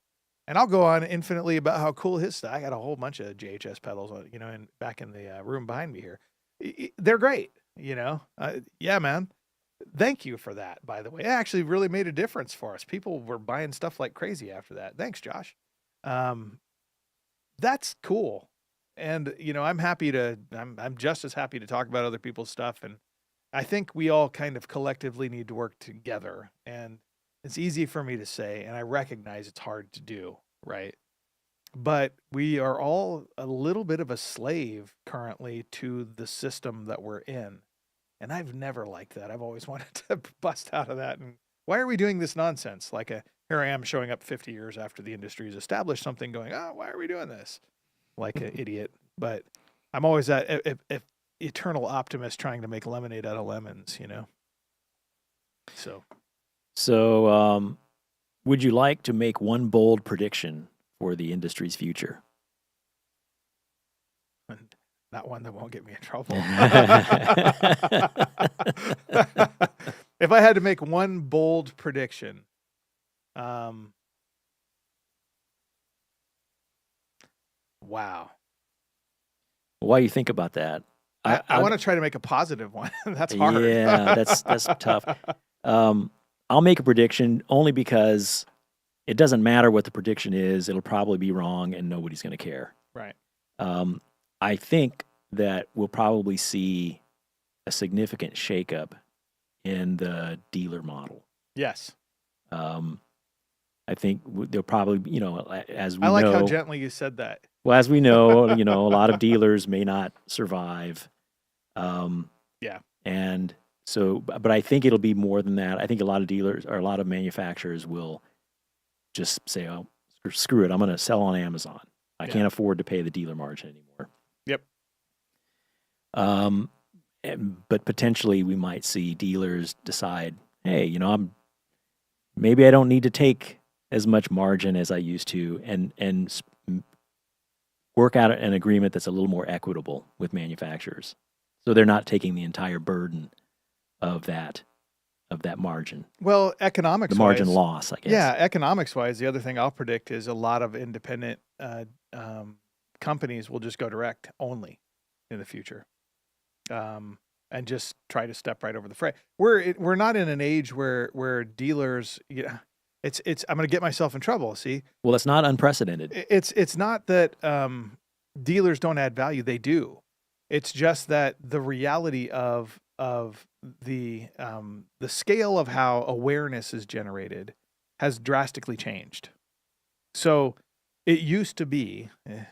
And I'll go on infinitely about how cool his stuff. I got a whole bunch of JHS pedals, back in the room behind me here. They're great, yeah, man. Thank you for that, by the way. It actually really made a difference for us. People were buying stuff like crazy after that. Thanks, Josh. That's cool. And, I'm just as happy to talk about other people's stuff. And I think we all kind of collectively need to work together. And it's easy for me to say, and I recognize it's hard to do, right? but we are all a little bit of a slave currently to the system that we're in. And I've never liked that. I've always wanted to bust out of that. And why are we doing this nonsense? Here I am showing up 50 years after the industry's established something going, why are we doing this? Like an idiot. But I'm always that eternal optimist trying to make lemonade out of lemons, So, would you like to make one bold prediction for the industry's future? And not one that won't get me in trouble. If I had to make one bold prediction, wow. Why do you think about that? I want to try to make a positive one. That's hard. Yeah, that's tough. I'll make a prediction only because it doesn't matter what the prediction is. It'll probably be wrong and nobody's going to care. Right. I think that we'll probably see a significant shakeup in the dealer model. Yes. I think they'll probably, as we know. I like how gently you said that. Well, as we know, a lot of dealers may not survive. Yeah. And so, but I think it'll be more than that. I think a lot of dealers or a lot of manufacturers will just say, oh, screw it. I'm going to sell on Amazon. I can't afford to pay the dealer margin anymore. Yep. But potentially we might see dealers decide, hey, maybe I don't need to take as much margin as I used to, and work out an agreement that's a little more equitable with manufacturers, so they're not taking the entire burden of that margin. Well, economics, the margin loss, I guess. Yeah, economics wise, the other thing I'll predict is a lot of independent companies will just go direct only in the future, and just try to step right over the fray. We're not in an age where dealers, it's I'm going to get myself in trouble. See, well, it's not unprecedented. It's not that dealers don't add value; they do. It's just that the reality of the scale of how awareness is generated has drastically changed. So it used to be,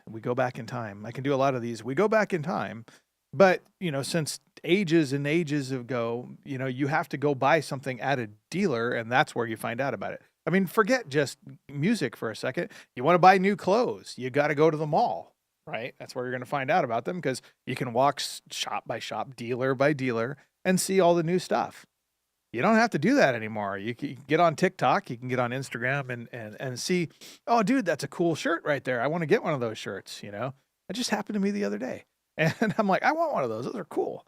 we go back in time. I can do a lot of these. We go back in time, but since ages and ages ago, you have to go buy something at a dealer, and that's where you find out about it. I mean, forget just music for a second. You want to buy new clothes, you got to go to the mall, right? That's where you're going to find out about them, because you can walk shop by shop, dealer by dealer, and see all the new stuff. You don't have to do that anymore. You can get on TikTok, you can get on Instagram and see, oh, dude, that's a cool shirt right there. I want to get one of those shirts, It just happened to me the other day. And I'm like, I want one of those. Those are cool.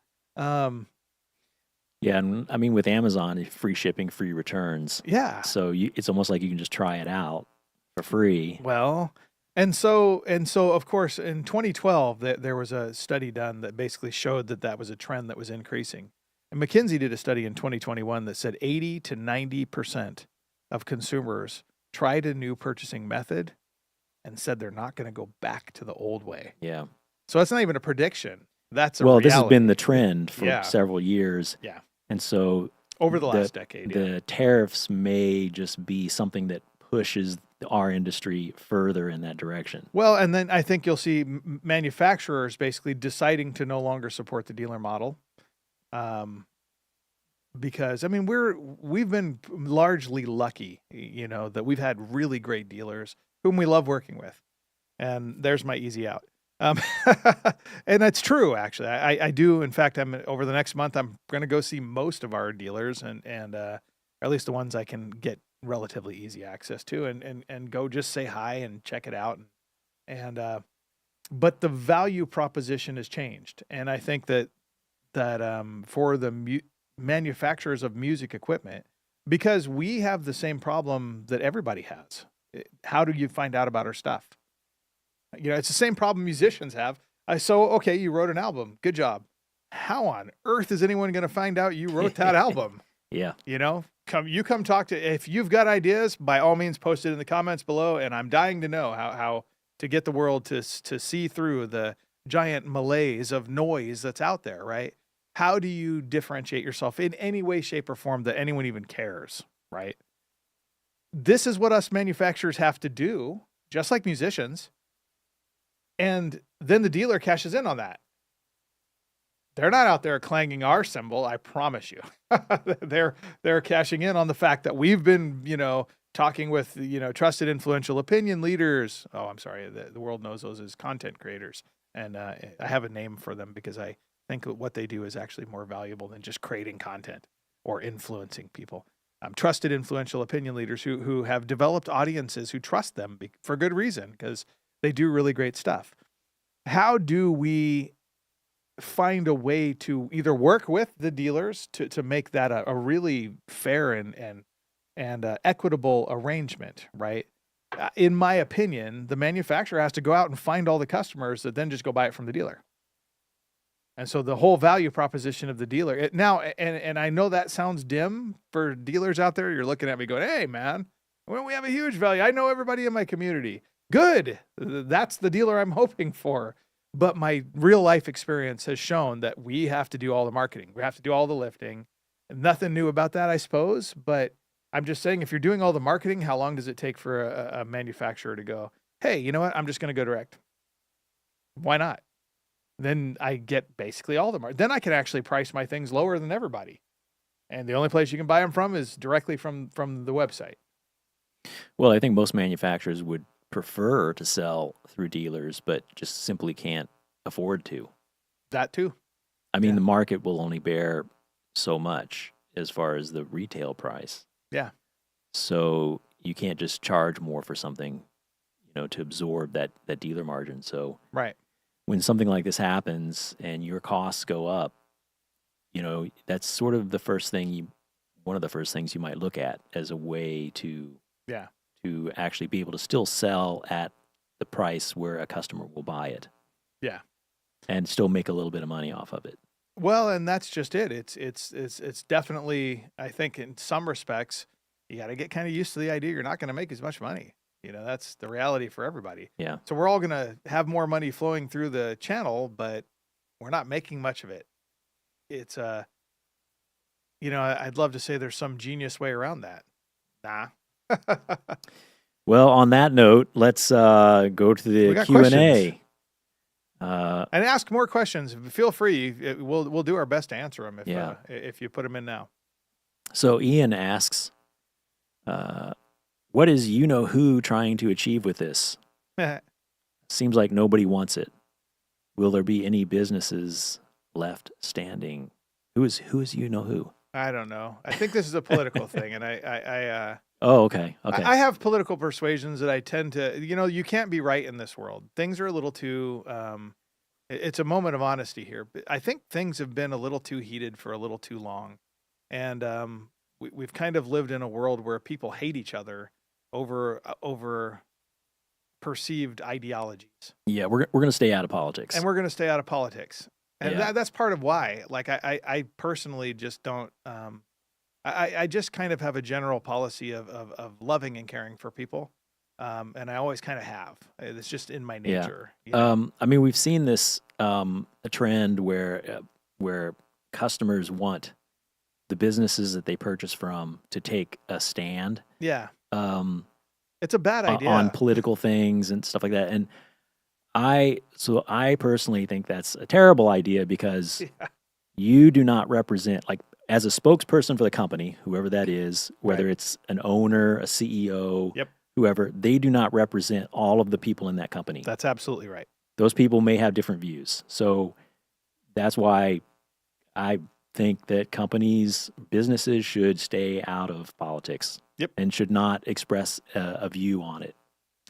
Yeah, and I mean, with Amazon, free shipping, free returns. Yeah. So it's almost like you can just try it out for free. Well, and so of course, in 2012, there was a study done that basically showed that was a trend that was increasing. And McKinsey did a study in 2021 that said 80 to 90% of consumers tried a new purchasing method and said they're not going to go back to the old way. Yeah. So that's not even a prediction. That's a reality. This has been the trend for several years. Yeah. And so over the last decade, the tariffs may just be something that pushes our industry further in that direction. Well, and then I think you'll see manufacturers basically deciding to no longer support the dealer model. Because I mean, we've been largely lucky, that we've had really great dealers whom we love working with. And there's my easy out. And that's true, actually. I do. In fact, over the next month, I'm going to go see most of our dealers and at least the ones I can get relatively easy access to and go just say hi and check it out. But the value proposition has changed. And I think that for the manufacturers of music equipment, because we have the same problem that everybody has. How do you find out about our stuff? It's the same problem musicians have. Okay, you wrote an album. Good job. How on earth is anyone going to find out you wrote that album? Yeah. Come talk if you've got ideas, by all means, post it in the comments below. And I'm dying to know how to get the world to see through the giant malaise of noise that's out there, right? How do you differentiate yourself in any way, shape, or form that anyone even cares, right? This is what us manufacturers have to do, just like musicians. And then the dealer cashes in on that. They're not out there clanging our cymbal, I promise you. They're cashing in on the fact that we've been, talking with, trusted influential opinion leaders. Oh, I'm sorry. The world knows those as content creators. And I have a name for them because I think what they do is actually more valuable than just creating content or influencing people. Trusted influential opinion leaders who have developed audiences who trust them for good reason, because they do really great stuff. How do we find a way to either work with the dealers to make that a really fair and equitable arrangement, right? In my opinion, the manufacturer has to go out and find all the customers that then just go buy it from the dealer. And so the whole value proposition of the dealer and I know that sounds dim for dealers out there. You're looking at me going, hey man, we have a huge value. I know everybody in my community. Good. That's the dealer I'm hoping for. But my real life experience has shown that we have to do all the marketing. We have to do all the lifting. Nothing new about that, I suppose. But I'm just saying, if you're doing all the marketing, how long does it take for a manufacturer to go, hey, you know what? I'm just going to go direct. Why not? Then I get basically all the market. Then I can actually price my things lower than everybody. And the only place you can buy them from is directly from the website. Well, I think most manufacturers would prefer to sell through dealers, but just simply can't afford to. That too. I mean, the market will only bear so much as far as the retail price. Yeah. So you can't just charge more for something, to absorb that dealer margin. So right. When something like this happens and your costs go up, that's sort of one of the first things you might look at as a way to actually be able to still sell at the price where a customer will buy it. Yeah. And still make a little bit of money off of it. Well, and that's just it. It's definitely, I think in some respects, you got to get kind of used to the idea you're not going to make as much money. That's the reality for everybody. Yeah. So we're all going to have more money flowing through the channel, but we're not making much of it. It's I'd love to say there's some genius way around that. Nah. Well, on that note, let's go to the Q&A. And ask more questions. Feel free. We'll do our best to answer them if you put them in now. So Ian asks, what is who trying to achieve with this? Seems like nobody wants it. Will there be any businesses left standing? Who is who? I don't know. I think this is a political thing, and I Oh, okay. I have political persuasions that I tend to, you can't be right in this world. Things are a little too, it's a moment of honesty here. I think things have been a little too heated for a little too long. And we've kind of lived in a world where people hate each other over perceived ideologies. Yeah, we're going to stay out of politics. And we're going to stay out of politics. And that's part of why. Like, I personally just don't, I just kind of have a general policy of loving and caring for people. And I always kind of have. It's just in my nature. Yeah. I mean, we've seen this a trend where customers want the businesses that they purchase from to take a stand. Yeah. It's a bad idea on political things and stuff like that. And I personally think that's a terrible idea because you do not represent, like, as a spokesperson for the company, whoever that is, whether it's an owner, a CEO, whoever, they do not represent all of the people in that company. That's absolutely right. Those people may have different views. So that's why I think that businesses should stay out of politics and should not express a view on it.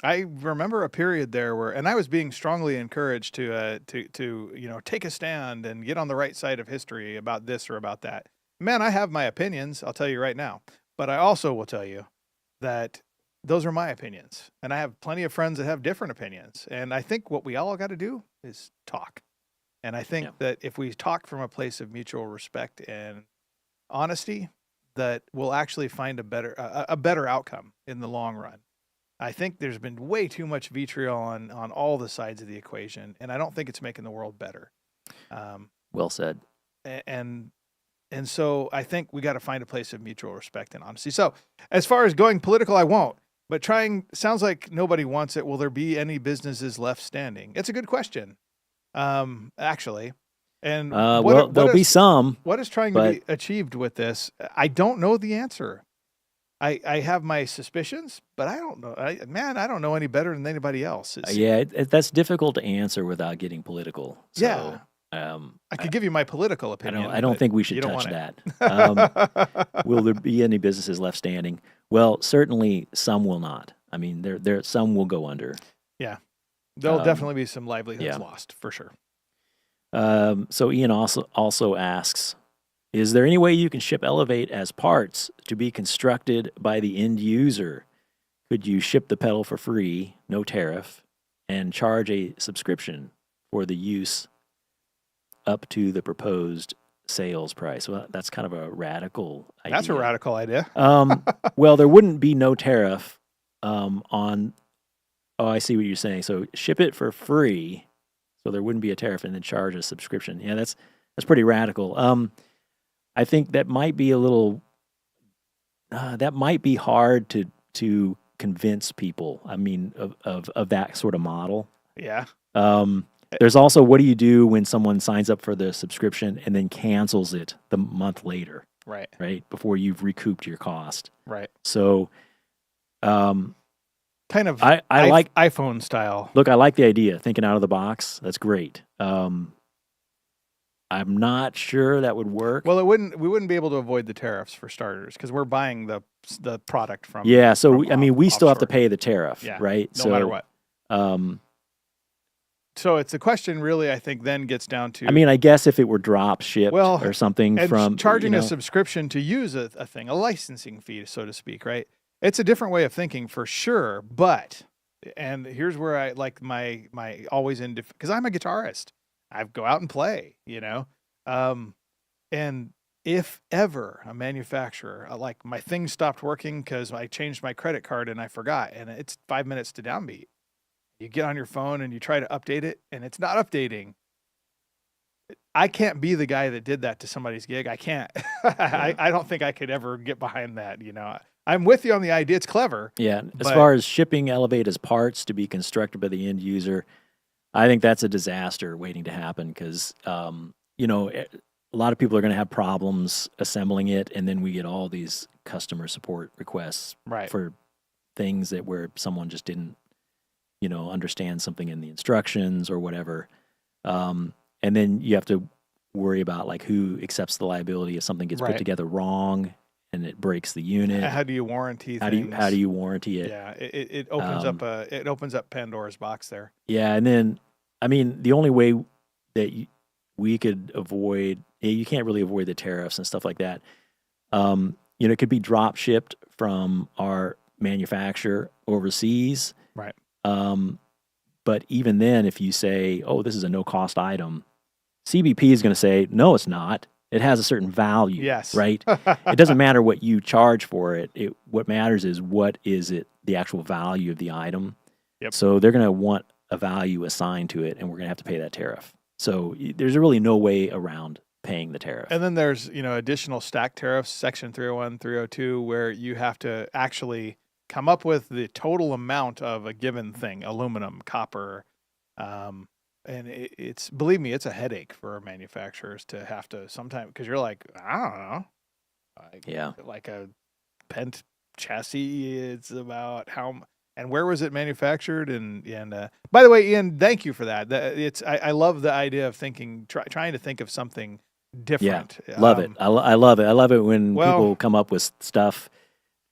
I remember a period there and I was being strongly encouraged to take a stand and get on the right side of history about this or about that. Man, I have my opinions, I'll tell you right now. But I also will tell you that those are my opinions. And I have plenty of friends that have different opinions. And I think what we all got to do is talk. And I think that if we talk from a place of mutual respect and honesty, that we'll actually find a better outcome in the long run. I think there's been way too much vitriol on all the sides of the equation, and I don't think it's making the world better. Well said. And so I think we got to find a place of mutual respect and honesty. So as far as going political, I won't. But sounds like nobody wants it. Will there be any businesses left standing? It's a good question, actually. And Well, there'll be some, what is trying to but be achieved with this? I don't know the answer. I have my suspicions, but I don't know. I don't know any better than anybody else. yeah, that's difficult to answer without getting political. So, Yeah. I could give you my political opinion. I don't think we should you don't touch want that. Will there be any businesses left standing? Well, certainly some will not. I mean, there some will go under. Yeah, there'll definitely be some livelihoods lost for sure. So Ian also asks, is there any way you can ship Elevate as parts to be constructed by the end user? Could you ship the pedal for free, no tariff, and charge a subscription for the use up to the proposed sales price? Well, that's kind of a radical idea. That's a radical idea. Well, there wouldn't be no tariff on. Oh, I see what you're saying. So ship it for free, so there wouldn't be a tariff, and then charge a subscription. Yeah, that's pretty radical. I think that might be a little. That might be hard to convince people. I mean, of that sort of model. Yeah. There's also, what do you do when someone signs up for the subscription and then cancels it the month later? Right. Right, before you've recouped your cost. Right. So, kind of I like iPhone style. Look, I like the idea, thinking out of the box. That's great. I'm not sure that would work. Well, we wouldn't be able to avoid the tariffs for starters, because we're buying the product from. Yeah, so from we still have to offshore. pay the tariff, right? No matter what. So it's a question, really, I think, then gets down to. I mean, I guess if it were drop shipped or something and from charging a subscription to use a thing, a licensing fee, so to speak, right? It's a different way of thinking for sure. But, and here's where I like my always in, because I'm a guitarist, I go out and play, and if ever a manufacturer, like my thing stopped working because I changed my credit card and I forgot, and it's 5 minutes to downbeat. You get on your phone and you try to update it, and it's not updating. I can't be the guy that did that to somebody's gig. I can't. I don't think I could ever get behind that. I'm with you on the idea. It's clever. Yeah. As far as shipping Elevate as parts to be constructed by the end user, I think that's a disaster waiting to happen, because, a lot of people are going to have problems assembling it, and then we get all these customer support requests for things where someone just didn't, understand something in the instructions or whatever. And then you have to worry about like who accepts the liability if something gets put together wrong and it breaks the unit. How do you warranty things? How do you warranty it? Yeah, it opens up Pandora's box there. Yeah, and then I mean the only way that we could avoid, you can't really avoid the tariffs and stuff like that. It could be drop shipped from our manufacturer overseas. Right. But even then, if you say, oh, this is a no-cost item, CBP is going to say, no, it's not. It has a certain value. Yes. Right? It doesn't matter what you charge for it. What matters is what is it, the actual value of the item. Yep. So they're going to want a value assigned to it, and we're going to have to pay that tariff. So there's really no way around paying the tariff. And then there's, additional stack tariffs, Section 301, 302, where you have to actually come up with the total amount of a given thing, aluminum, copper, and it's, believe me, it's a headache for manufacturers to have to sometimes, because you're like, I don't know, like a pent chassis, it's about how, and where was it manufactured, and by the way, Ian, thank you for that. I love the idea of trying to think of something different. Yeah, love it. I love it. I love it when people come up with stuff,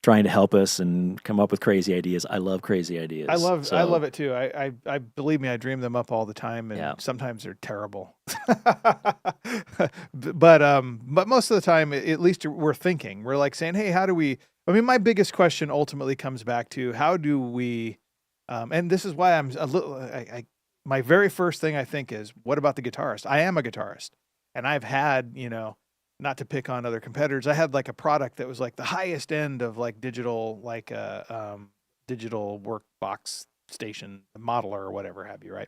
trying to help us and come up with crazy ideas. I love crazy ideas. I love it too. I believe me, I dream them up all the time, and sometimes they're terrible. but most of the time, at least we're thinking. We're like saying, hey, how do we? I mean, my biggest question ultimately comes back to how do we? And this is why I'm a little. My very first thing I think is, what about the guitarist? I am a guitarist, and I've had, not to pick on other competitors, I had like a product that was like the highest end of like digital, like digital workbox station modeler or whatever have you, right?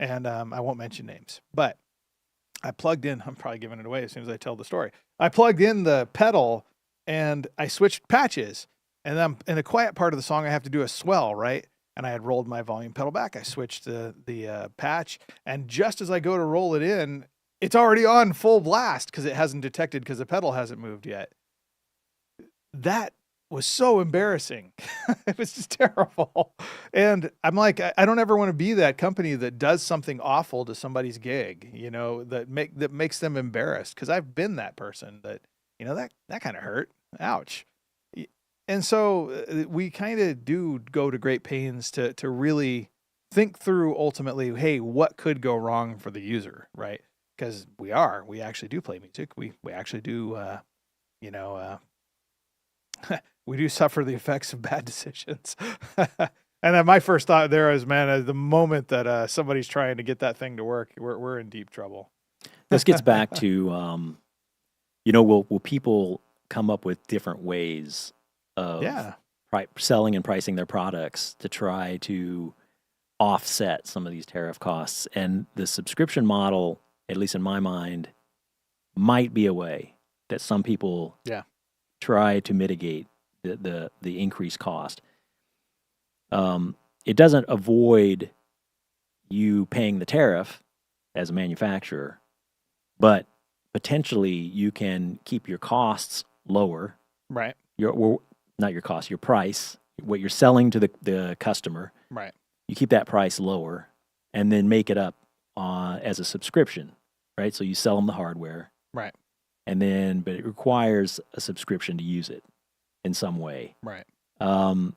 And I won't mention names, but I plugged in, I'm probably giving it away as soon as I tell the story. I plugged in the pedal and I switched patches, and then in the quiet part of the song, I have to do a swell, right? And I had rolled my volume pedal back. I switched the patch, and just as I go to roll it in, it's already on full blast because it hasn't detected because the pedal hasn't moved yet. That was so embarrassing. It was just terrible. And I'm like, I don't ever want to be that company that does something awful to somebody's gig, that makes them embarrassed. Because I've been that person that, that kind of hurt. Ouch. And so we kind of do go to great pains to really think through ultimately, hey, what could go wrong for the user, right? Because we actually do play music. We actually do, we do suffer the effects of bad decisions. And then my first thought there is, man, the moment that somebody's trying to get that thing to work, we're in deep trouble. This gets back to, will people come up with different ways of selling and pricing their products to try to offset some of these tariff costs? And the subscription model, at least in my mind, might be a way that some people try to mitigate the increased cost. It doesn't avoid you paying the tariff as a manufacturer, but potentially you can keep your costs lower. Right. Not your cost, your price, what you're selling to the customer. Right. You keep that price lower and then make it up as a subscription, right? So you sell them the hardware. Right. But it requires a subscription to use it in some way. Right. And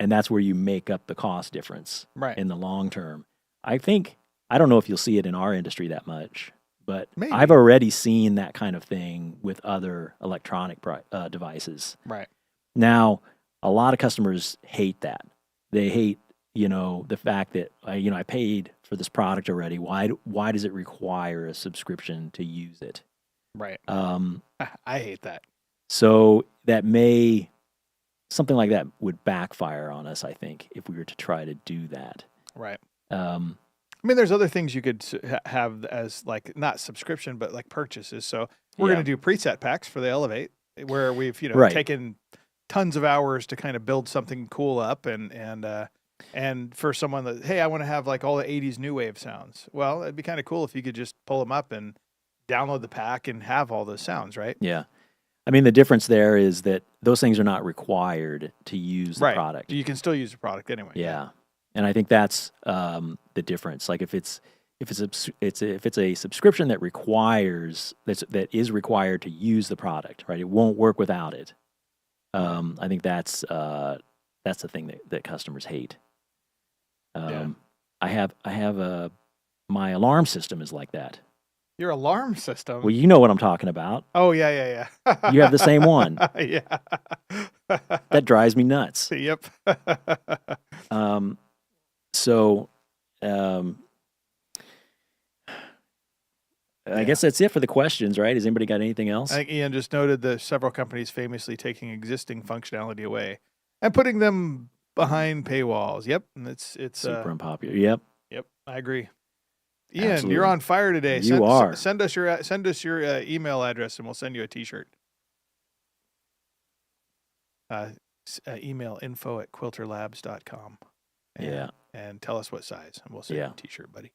that's where you make up the cost difference in the long term. I don't know if you'll see it in our industry that much, but maybe. I've already seen that kind of thing with other electronic devices. Right. Now, a lot of customers hate that. They hate, the fact that, I paid for this product already. Why does it require a subscription to use it? Right. I hate that. So something like that would backfire on us, I think, if we were to try to do that. Right. There's other things you could have as like not subscription, but like purchases. So we're going to do preset packs for the Elevate, where we've taken tons of hours to kind of build something cool up, and for someone that, hey, I want to have like all the 80s new wave sounds. Well, it'd be kind of cool if you could just pull them up and download the pack and have all those sounds, right? Yeah. The difference there is that those things are not required to use the product. You can still use the product anyway. Yeah. And I think that's the difference. Like if it's a subscription that is required to use the product, right? It won't work without it. I think that's the thing that customers hate. I have my alarm system is like that. Your alarm system? Well, you know what I'm talking about. Oh, yeah. You have the same one. Yeah. That drives me nuts. Yep. I guess that's it for the questions, right? Has anybody got anything else? I think Ian just noted that several companies famously taking existing functionality away and putting them behind paywalls. Yep. It's super unpopular. Yep. I agree. Ian, Absolutely. You're on fire today. You are. Send us your email address and we'll send you a t-shirt. Email info@quilterlabs.com. And tell us what size, and we'll send you a t-shirt, buddy.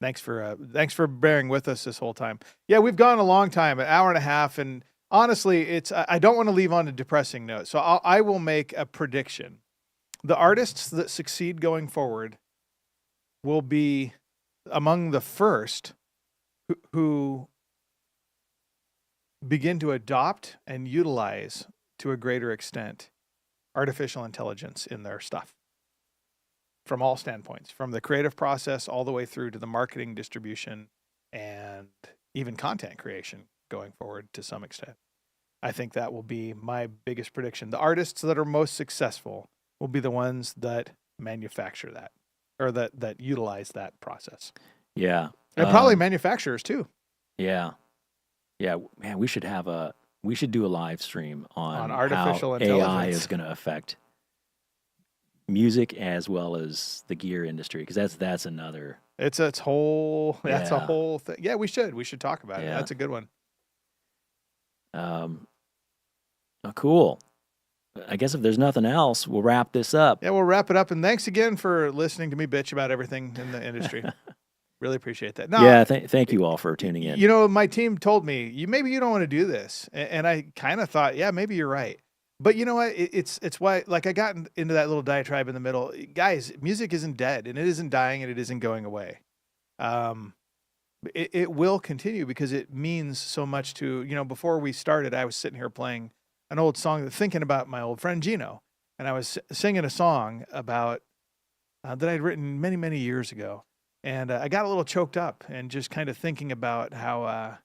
Thanks for bearing with us this whole time. Yeah, we've gone a long time, an hour and a half, and honestly, I don't want to leave on a depressing note. So I will make a prediction. The artists that succeed going forward will be among the first who begin to adopt and utilize to a greater extent artificial intelligence in their stuff from all standpoints, from the creative process all the way through to the marketing, distribution, and even content creation going forward to some extent. I think that will be my biggest prediction. The artists that are most successful will be the ones that manufacture that, or that utilize that process. Yeah. And probably manufacturers too. Yeah. Yeah. Man, we should do a live stream on artificial how intelligence. AI is going to affect music as well as the gear industry, because that's another. That's a whole thing. Yeah, we should talk about it. That's a good one. Cool. I guess if there's nothing else, we'll wrap this up. Yeah, we'll wrap it up. And thanks again for listening to me bitch about everything in the industry. Really appreciate that. No, Yeah, thank you all for tuning in. You know, my team told me, maybe you don't want to do this. And I kind of thought, yeah, maybe you're right. But you know what? It's why, like, I got into that little diatribe in the middle. Guys, music isn't dead, and it isn't dying, and it isn't going away. It will continue because it means so much to, before we started, I was sitting here playing an old song, thinking about my old friend Gino. And I was singing a song about that I'd written many, many years ago. And I got a little choked up and just kind of thinking about how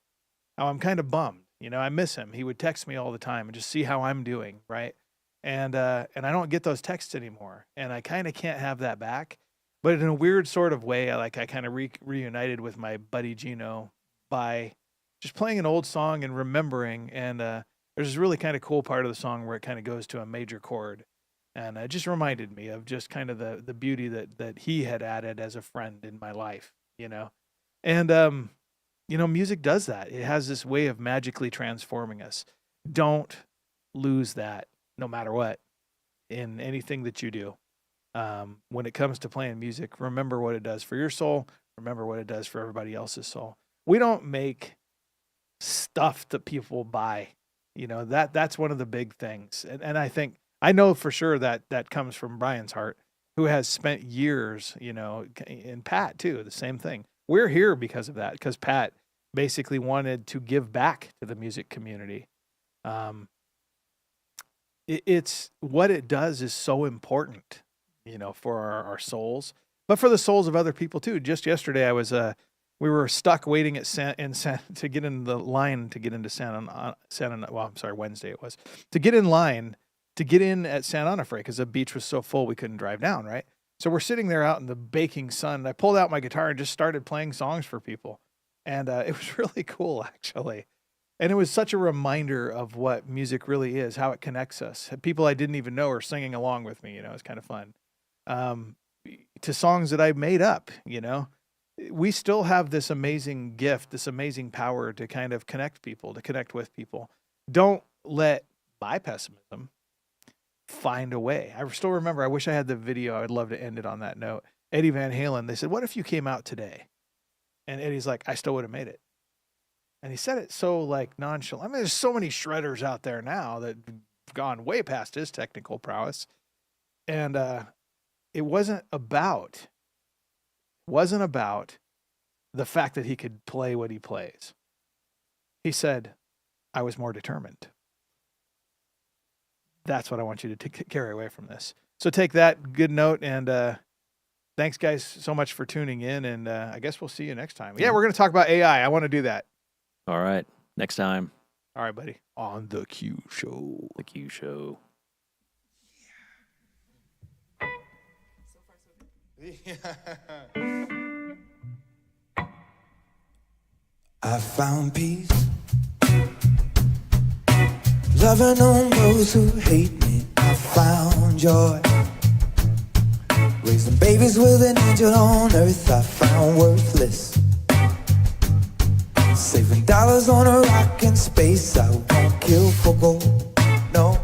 I'm kind of bummed. I miss him. He would text me all the time and just see how I'm doing, right? And I don't get those texts anymore, and I kind of can't have that back. But in a weird sort of way, I kind of reunited with my buddy Gino by just playing an old song and remembering. And there's this really kind of cool part of the song where it kind of goes to a major chord, and it just reminded me of just kind of the beauty that he had added as a friend in my life, And music does that. It has this way of magically transforming us. Don't lose that, no matter what, in anything that you do. When it comes to playing music, remember what it does for your soul. Remember what it does for everybody else's soul. We don't make stuff that people buy. That's one of the big things. And I know for sure that comes from Brian's heart, who has spent years, and Pat too, the same thing. We're here because of that, because Pat basically wanted to give back to the music community. It's what it does is so important, for our souls, but for the souls of other people too. Just yesterday, we were stuck waiting at to get in the line to get into Wednesday it was, to get in line to get in at Santa Onofre because the beach was so full we couldn't drive down, right? So we're sitting there out in the baking sun, and I pulled out my guitar and just started playing songs for people. And it was really cool, actually. And it was such a reminder of what music really is, how it connects us. People I didn't even know are singing along with me, it's kind of fun. To songs that I made up, We still have this amazing gift, this amazing power to kind of connect people, to connect with people. Don't let my pessimism find a way. I still remember, I wish I had the video. I'd love to end it on that note. Eddie Van Halen, they said, what if you came out today? And Eddie's like, I still would have made it. And he said it so nonchalant. I mean, there's so many shredders out there now that have gone way past his technical prowess. And it wasn't about the fact that he could play what he plays. He said, I was more determined. That's what I want you to carry away from this. So take that good note, and thanks, guys, so much for tuning in, and I guess we'll see you next time. Yeah, we're going to talk about AI. I want to do that. All right. Next time. All right, buddy. On The Q Show. The Q Show. So far, so good. I found peace, loving on those who hate me. I found joy, raising babies with an angel on earth. I found worthless, saving dollars on a rock in space. I won't kill for gold. No,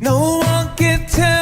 no one can tell